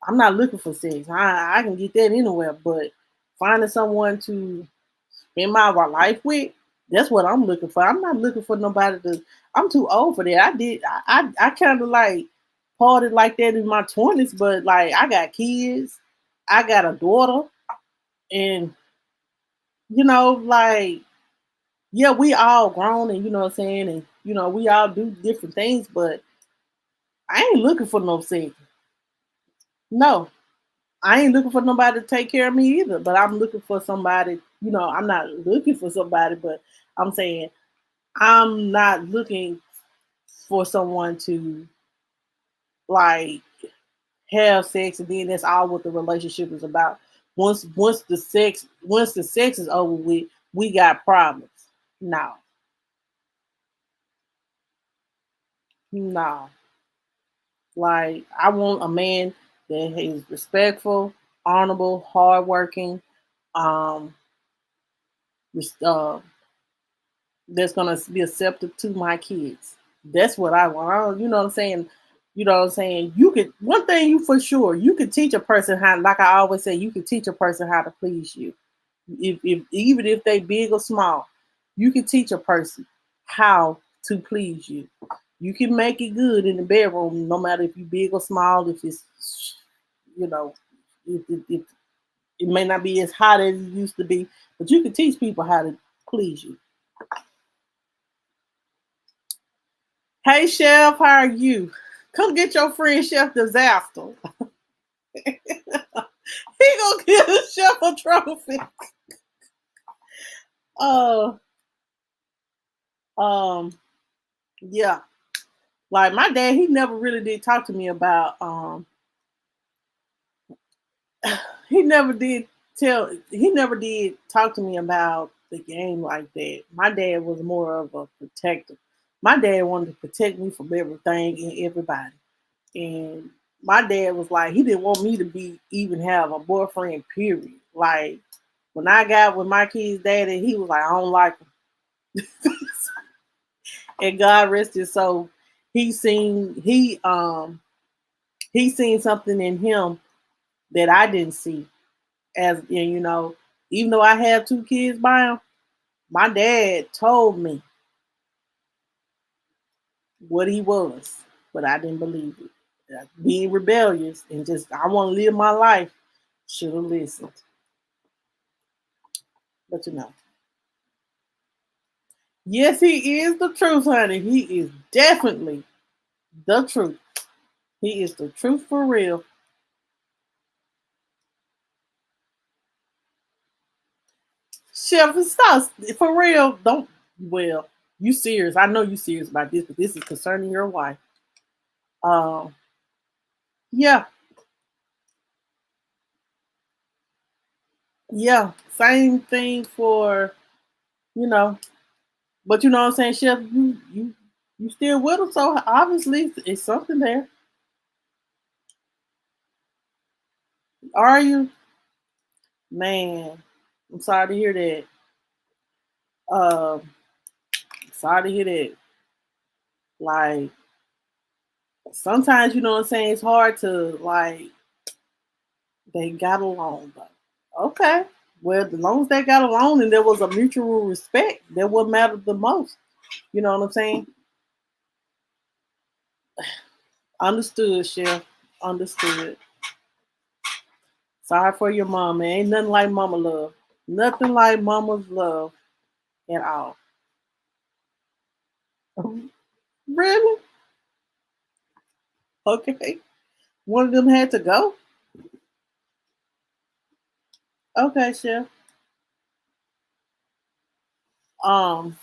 I'm not looking for sex. I can get that anywhere, but finding someone to spend my life with, that's what I'm looking for. I'm not looking for nobody to. I'm too old for that. I kind of like parted like that in my 20s, but like I got kids, I got a daughter, and like yeah, we all grown and you know what I'm saying, and we all do different things, but I ain't looking for no sex. No, I ain't looking for nobody to take care of me either. But I'm looking for somebody. I'm not looking for somebody, but I'm saying I'm not looking for someone to like have sex and then that's all what the relationship is about. Once the sex is over with, we got problems. No, no. Like I want a man that is respectful, honorable, hardworking, um, uh, that's gonna be accepted to my kids. That's what I want. You know what I'm saying? You know what I'm saying? You could one thing you for sure, you could teach a person how, like I always say, you can teach a person how to please you. If even if they big or small, you can teach a person how to please you. You can make it good in the bedroom, no matter if you big or small. If it's, you know, if it may not be as hot as it used to be, but you can teach people how to please you. Hey, Chef, how are you? Come get your friend Chef Disaster. He gonna give Chef a trophy. Uh, um, yeah. Like my dad, he never really did talk to me about. He never did tell. He never did talk to me about the game like that. My dad was more of a protector. My dad wanted to protect me from everything and everybody. And my dad was like, he didn't want me to be even have a boyfriend. Period. Like when I got with my kid's daddy, he was like, I don't like him. And God rest his soul. He seen he seen something in him that I didn't see. As and even though I have two kids by him, my dad told me what he was, but I didn't believe it. Being rebellious and just I want to live my life, should have listened. But yes, he is the truth, honey. He is definitely the truth. He is the truth for real. Chef, stop for real. Don't well, you serious? I know you serious about this, but this is concerning your wife. Um, yeah, yeah. Same thing for you know, but you know what I'm saying, Chef. You still with him, so obviously it's something there. Are you, man? I'm sorry to hear that. Um, sorry to hear that. Like sometimes you know what I'm saying. It's hard to like they got along, but okay. Well, as long as they got along and there was a mutual respect, that what mattered the most. You know what I'm saying? Understood, Chef. Understood. Sorry for your mom, man. Ain't nothing like mama love. Nothing like mama's love at all. Really? Okay. One of them had to go? Okay, Chef. Um,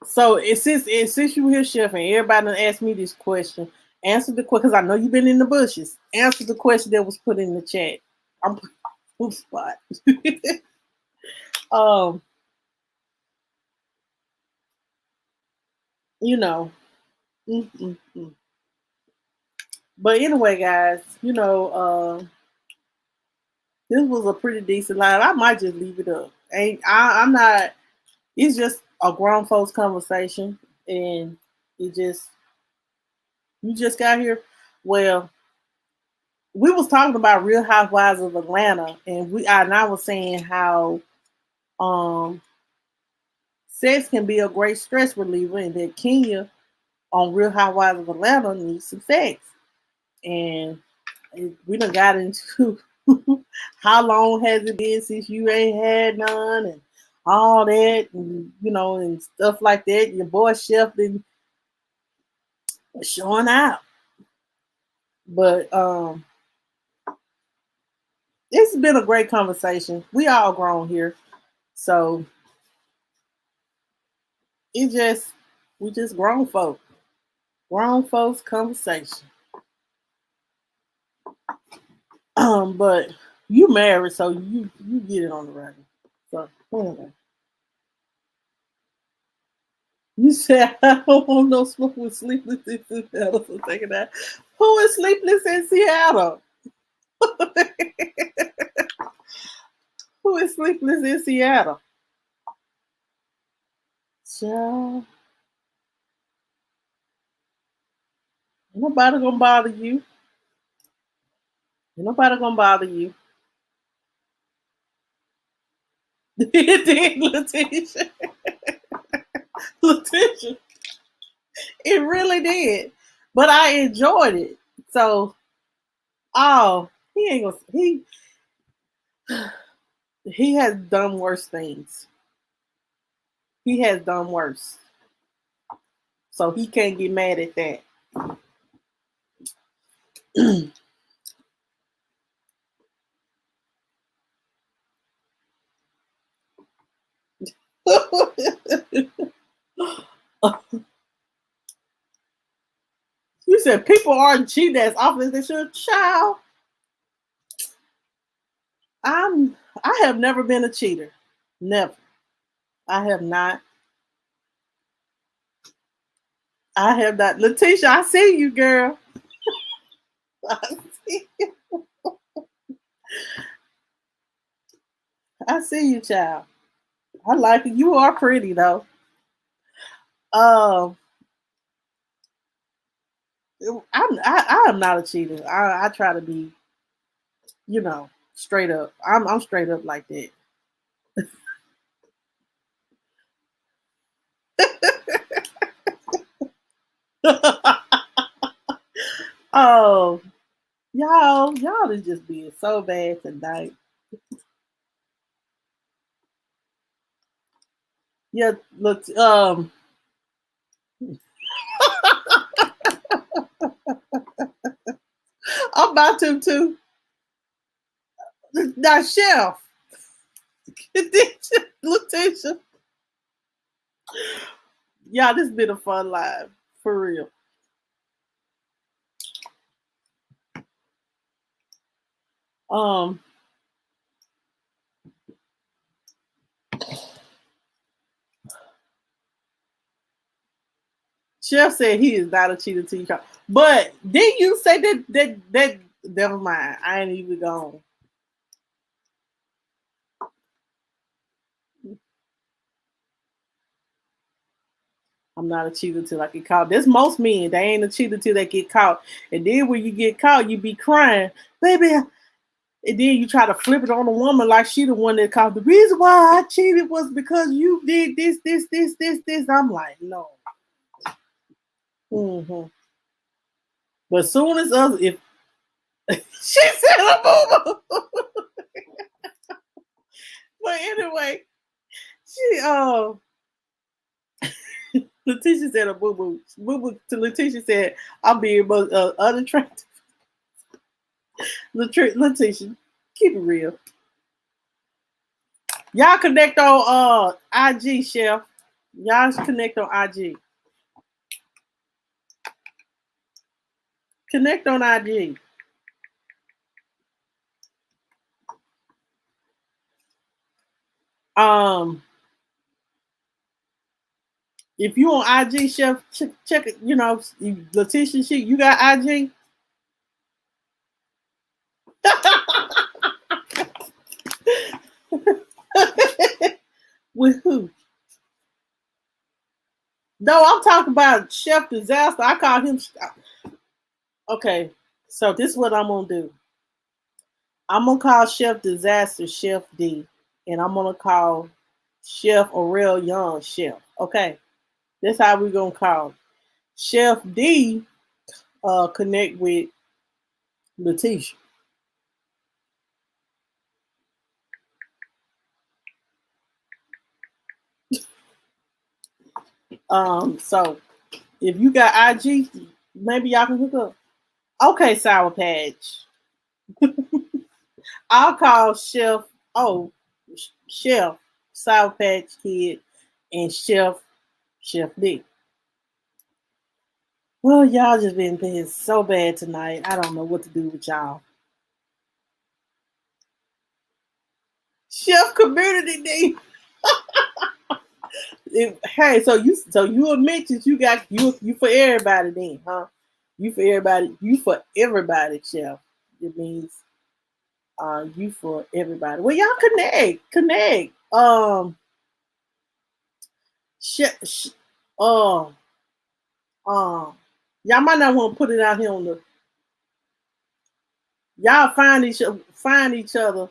so since you were here, Chef, and everybody done asked me this question, answer the question because I know you've been in the bushes. Answer the question that was put in the chat. I'm on spot. um, you know. mm, mm, mm. But anyway, guys, this was a pretty decent live. I might just leave it up. I'm not. It's just a grown folks conversation, and it just you just got here. Well, we was talking about Real Housewives of Atlanta, and I was saying how um sex can be a great stress reliever, and that Kenya on Real Housewives of Atlanta needs some sex, and we done got into how long has it been since you ain't had none, and all that, and and stuff like that. Your boy Chef been showing out, but it's been a great conversation. We all grown here, so it just we just grown folk. Grown folks conversation. But you married, so you get it on the record. So anyway. You said I don't want no smoke with sleepless in Seattle. So taking that. Who is sleepless in Seattle? Who is sleepless in Seattle? Child, nobody gonna bother you. Nobody gonna bother you. It did, Letitia. Letitia. It really did. But I enjoyed it. So, oh, he ain't gonna he has done worse things. He has done worse. So he can't get mad at that. You said people aren't cheating as often as they should. Child, I have never been a cheater. Never. I have not. I have not. Letitia, I see you, girl. I see you. I see you, child. I like it. You are pretty though. Um, I am not a cheater. I try to be, straight up. I'm straight up like that. Oh, y'all is just being so bad tonight. Yeah, look, I'm about to too. Now, chef, Letitia, y'all, this been a fun live for real. Um, Chef said he is not a cheater till you call. But did you say that never mind. I ain't even gone. I'm not a cheater till I get caught. There's most men. They ain't a cheater till they get caught. And then when you get caught, you be crying, baby. And then you try to flip it on a woman like she the one that caught. The reason why I cheated was because you did this. I'm like, no. Mm-hmm. But soon as us, if she said a boo boo. But anyway, she Letitia said a boo boo. Boo boo to Letitia said, I'm being most unattractive. Letitia, keep it real. Y'all connect on IG, Chef. Y'all connect on IG. Connect on IG. Um, if you on IG, Chef, check it. Letitia, you got IG. With who? No, I'm talking about Chef Disaster. I call him. Okay, so this is what I'm gonna do. I'm gonna call Chef Disaster Chef D, and I'm gonna call Chef Aurel Young Chef. Okay, that's how we gonna call Chef D. Connect with Letitia. So if you got IG, maybe y'all can hook up. Okay, Sour Patch. I'll call Chef. Oh, Chef Sour Patch Kid and Chef D. Well, y'all just been so bad tonight. I don't know what to do with y'all. Chef community day. Hey, so you admit that you got you for everybody then, huh? You for everybody, Chef. It means you for everybody. Well, y'all connect. Sh- sh- uh, y'all might not want to put it out here on the. Y'all find each other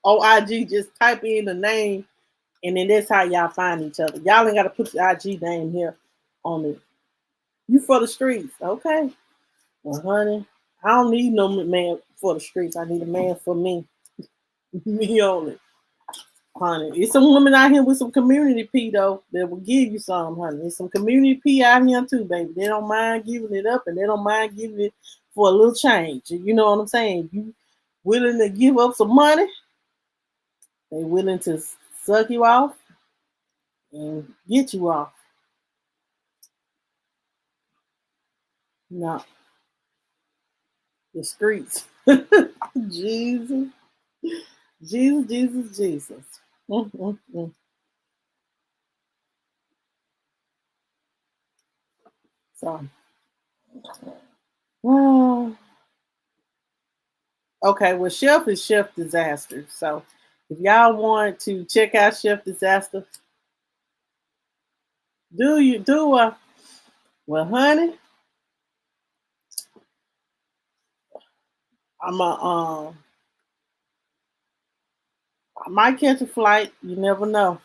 on IG. Just type in the name, and then that's how y'all find each other. Y'all ain't got to put your IG name here on it. You for the streets, okay? Well, honey, I don't need no man for the streets. I need a man for me, me only. Honey, it's some women out here with some community P though that will give you some, honey. There's some community P out here too, baby. They don't mind giving it up and they don't mind giving it for a little change. You know what I'm saying? You willing to give up some money, they willing to suck you off and get you off. No, the streets. Jesus, Jesus. Mm. So, okay, well, Chef is Chef Disaster. So, if y'all want to check out Chef Disaster, do you do a well, honey? I'm a I might catch a flight. You never know.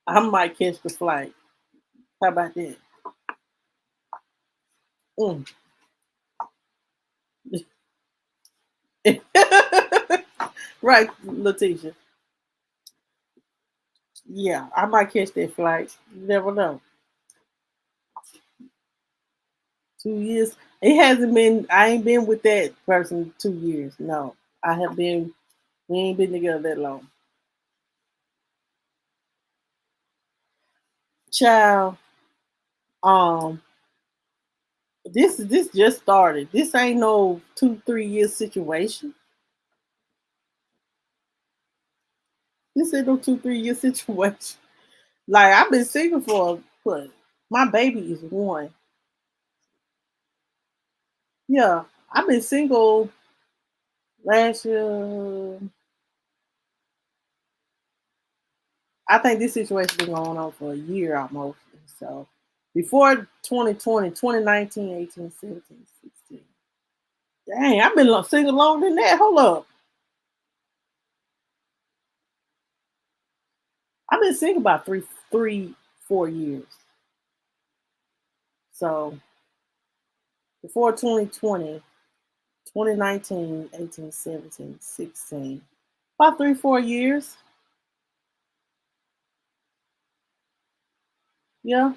I might catch the flight. How about that? Mm. Right, Letitia. Yeah, I might catch that flight. You never know. 2 years. It hasn't been. I ain't been with that person 2 years. No, I have been. We ain't been together that long. Child. Um. This just started. This ain't no 2 3 year situation. This ain't no 2 3 year situation. Like I've been single for what? My baby is 1. Yeah, I've been single last year. I think this situation been going on for a year almost. So before 2020, 2019, 18, 17, 16. Dang, I've been single longer than that. Hold up. I've been single about 4 years. So before 2020, 2019, 18, 17, 16. About 3 4 years. Yeah.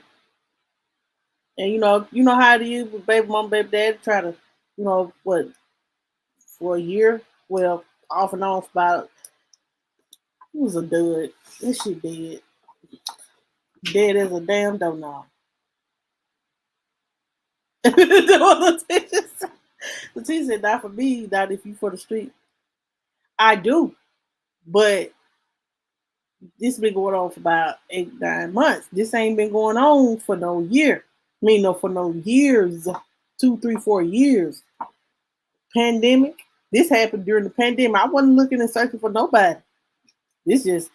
And you know how it is with baby mom, baby dad try to, what, for a year? Well, off and on for about it was a dud. This shit dead. Dead as a damn doorknob. The teacher said, not for me, not if you for the street. I do, but this been going on for about 8 9 months. This ain't been going on for no year. I mean, no, for no years. 2 3 4 years. Pandemic. This happened during the pandemic. I wasn't looking and searching for nobody. This just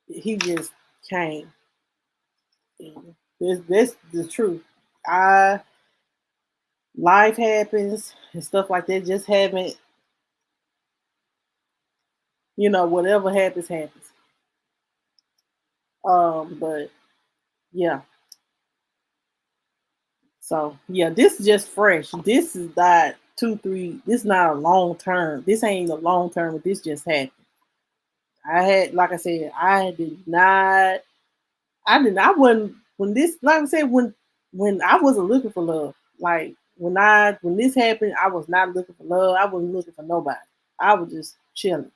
he just came. This the truth. I Life happens and stuff like that. Just haven't, whatever happens, happens. But yeah. So yeah, this is just fresh. This is not 2 3. This is not a long term. This ain't a long term. This just happened. I had, like I said, I did not. I did. I wasn't when this. Like I said, when I wasn't looking for love. Like when this happened, I was not looking for love. I wasn't looking for nobody. I was just chilling,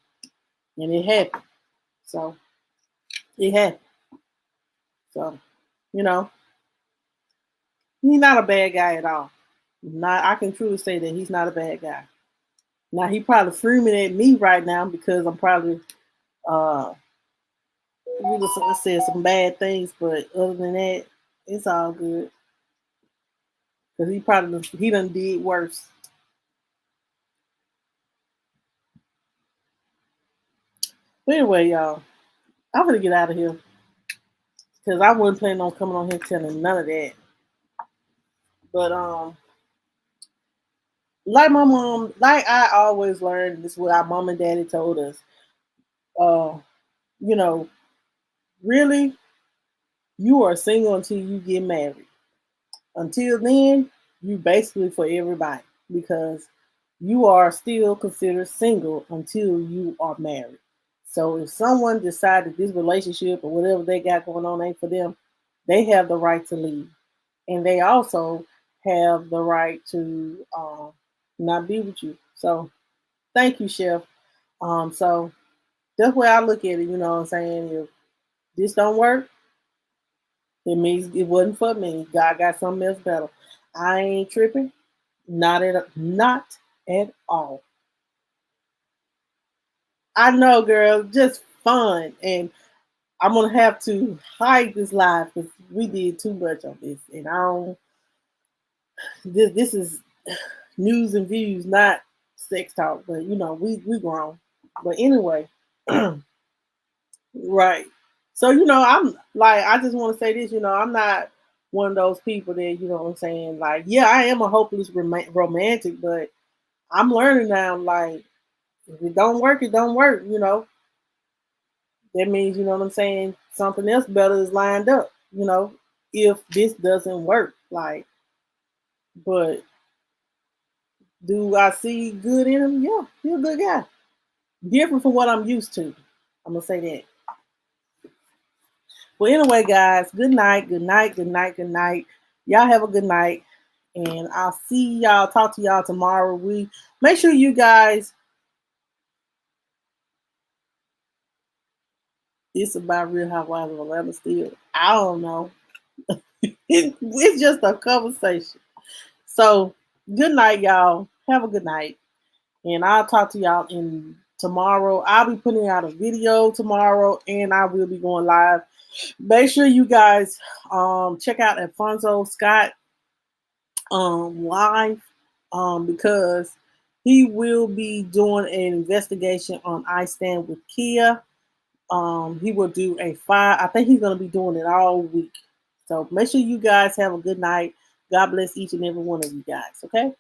and it happened. So it happened. So you know, He's not a bad guy at all. Not, I can truly say that he's not a bad guy. Now he probably fuming at me right now because I'm probably uh we just said some bad things, but other than that, it's all good. Cause he done did worse. But anyway, y'all, I'm gonna get out of here because I wasn't planning on coming on here telling none of that. But like my mom, like I always learned, this is what our mom and daddy told us. Uh, you know, really, you are single until you get married. Until then, you basically for everybody because you are still considered single until you are married. So if someone decided this relationship or whatever they got going on ain't for them, they have the right to leave, and they also have the right to not be with you. So thank you, Chef. So that's where I look at it. You know what I'm saying? If this don't work, it means it wasn't for me. God got something else better. I ain't tripping. Not at all. I know, girl, just fun. And I'm gonna have to hide this live because we did too much on this. And I don't this is news and views, not sex talk, but you know, we grown. But anyway, right. So, you know, I'm like, I just want to say this, you know, I'm not one of those people that, you know what I'm saying? Like, yeah, I am a hopeless romantic, but I'm learning now, like, if it don't work, it don't work, you know. That means, you know what I'm saying? Something else better is lined up, you know, if this doesn't work. Like, but do I see good in him? Yeah, he's a good guy. Different from what I'm used to. I'm going to say that. Well, anyway, guys, good night, good night, good night, good night. Y'all have a good night. And I'll see y'all, talk to y'all tomorrow. We make sure you guys, it's about Real Housewives of Atlanta still. I don't know. It's just a conversation. So good night, y'all. Have a good night. And I'll talk to y'all in tomorrow. I'll be putting out a video tomorrow and I will be going live. Make sure you guys check out Alfonso Scott live because he will be doing an investigation on I Stand with Kia. He will do a fire. I think he's going to be doing it all week. So make sure you guys have a good night. God bless each and every one of you guys. Okay.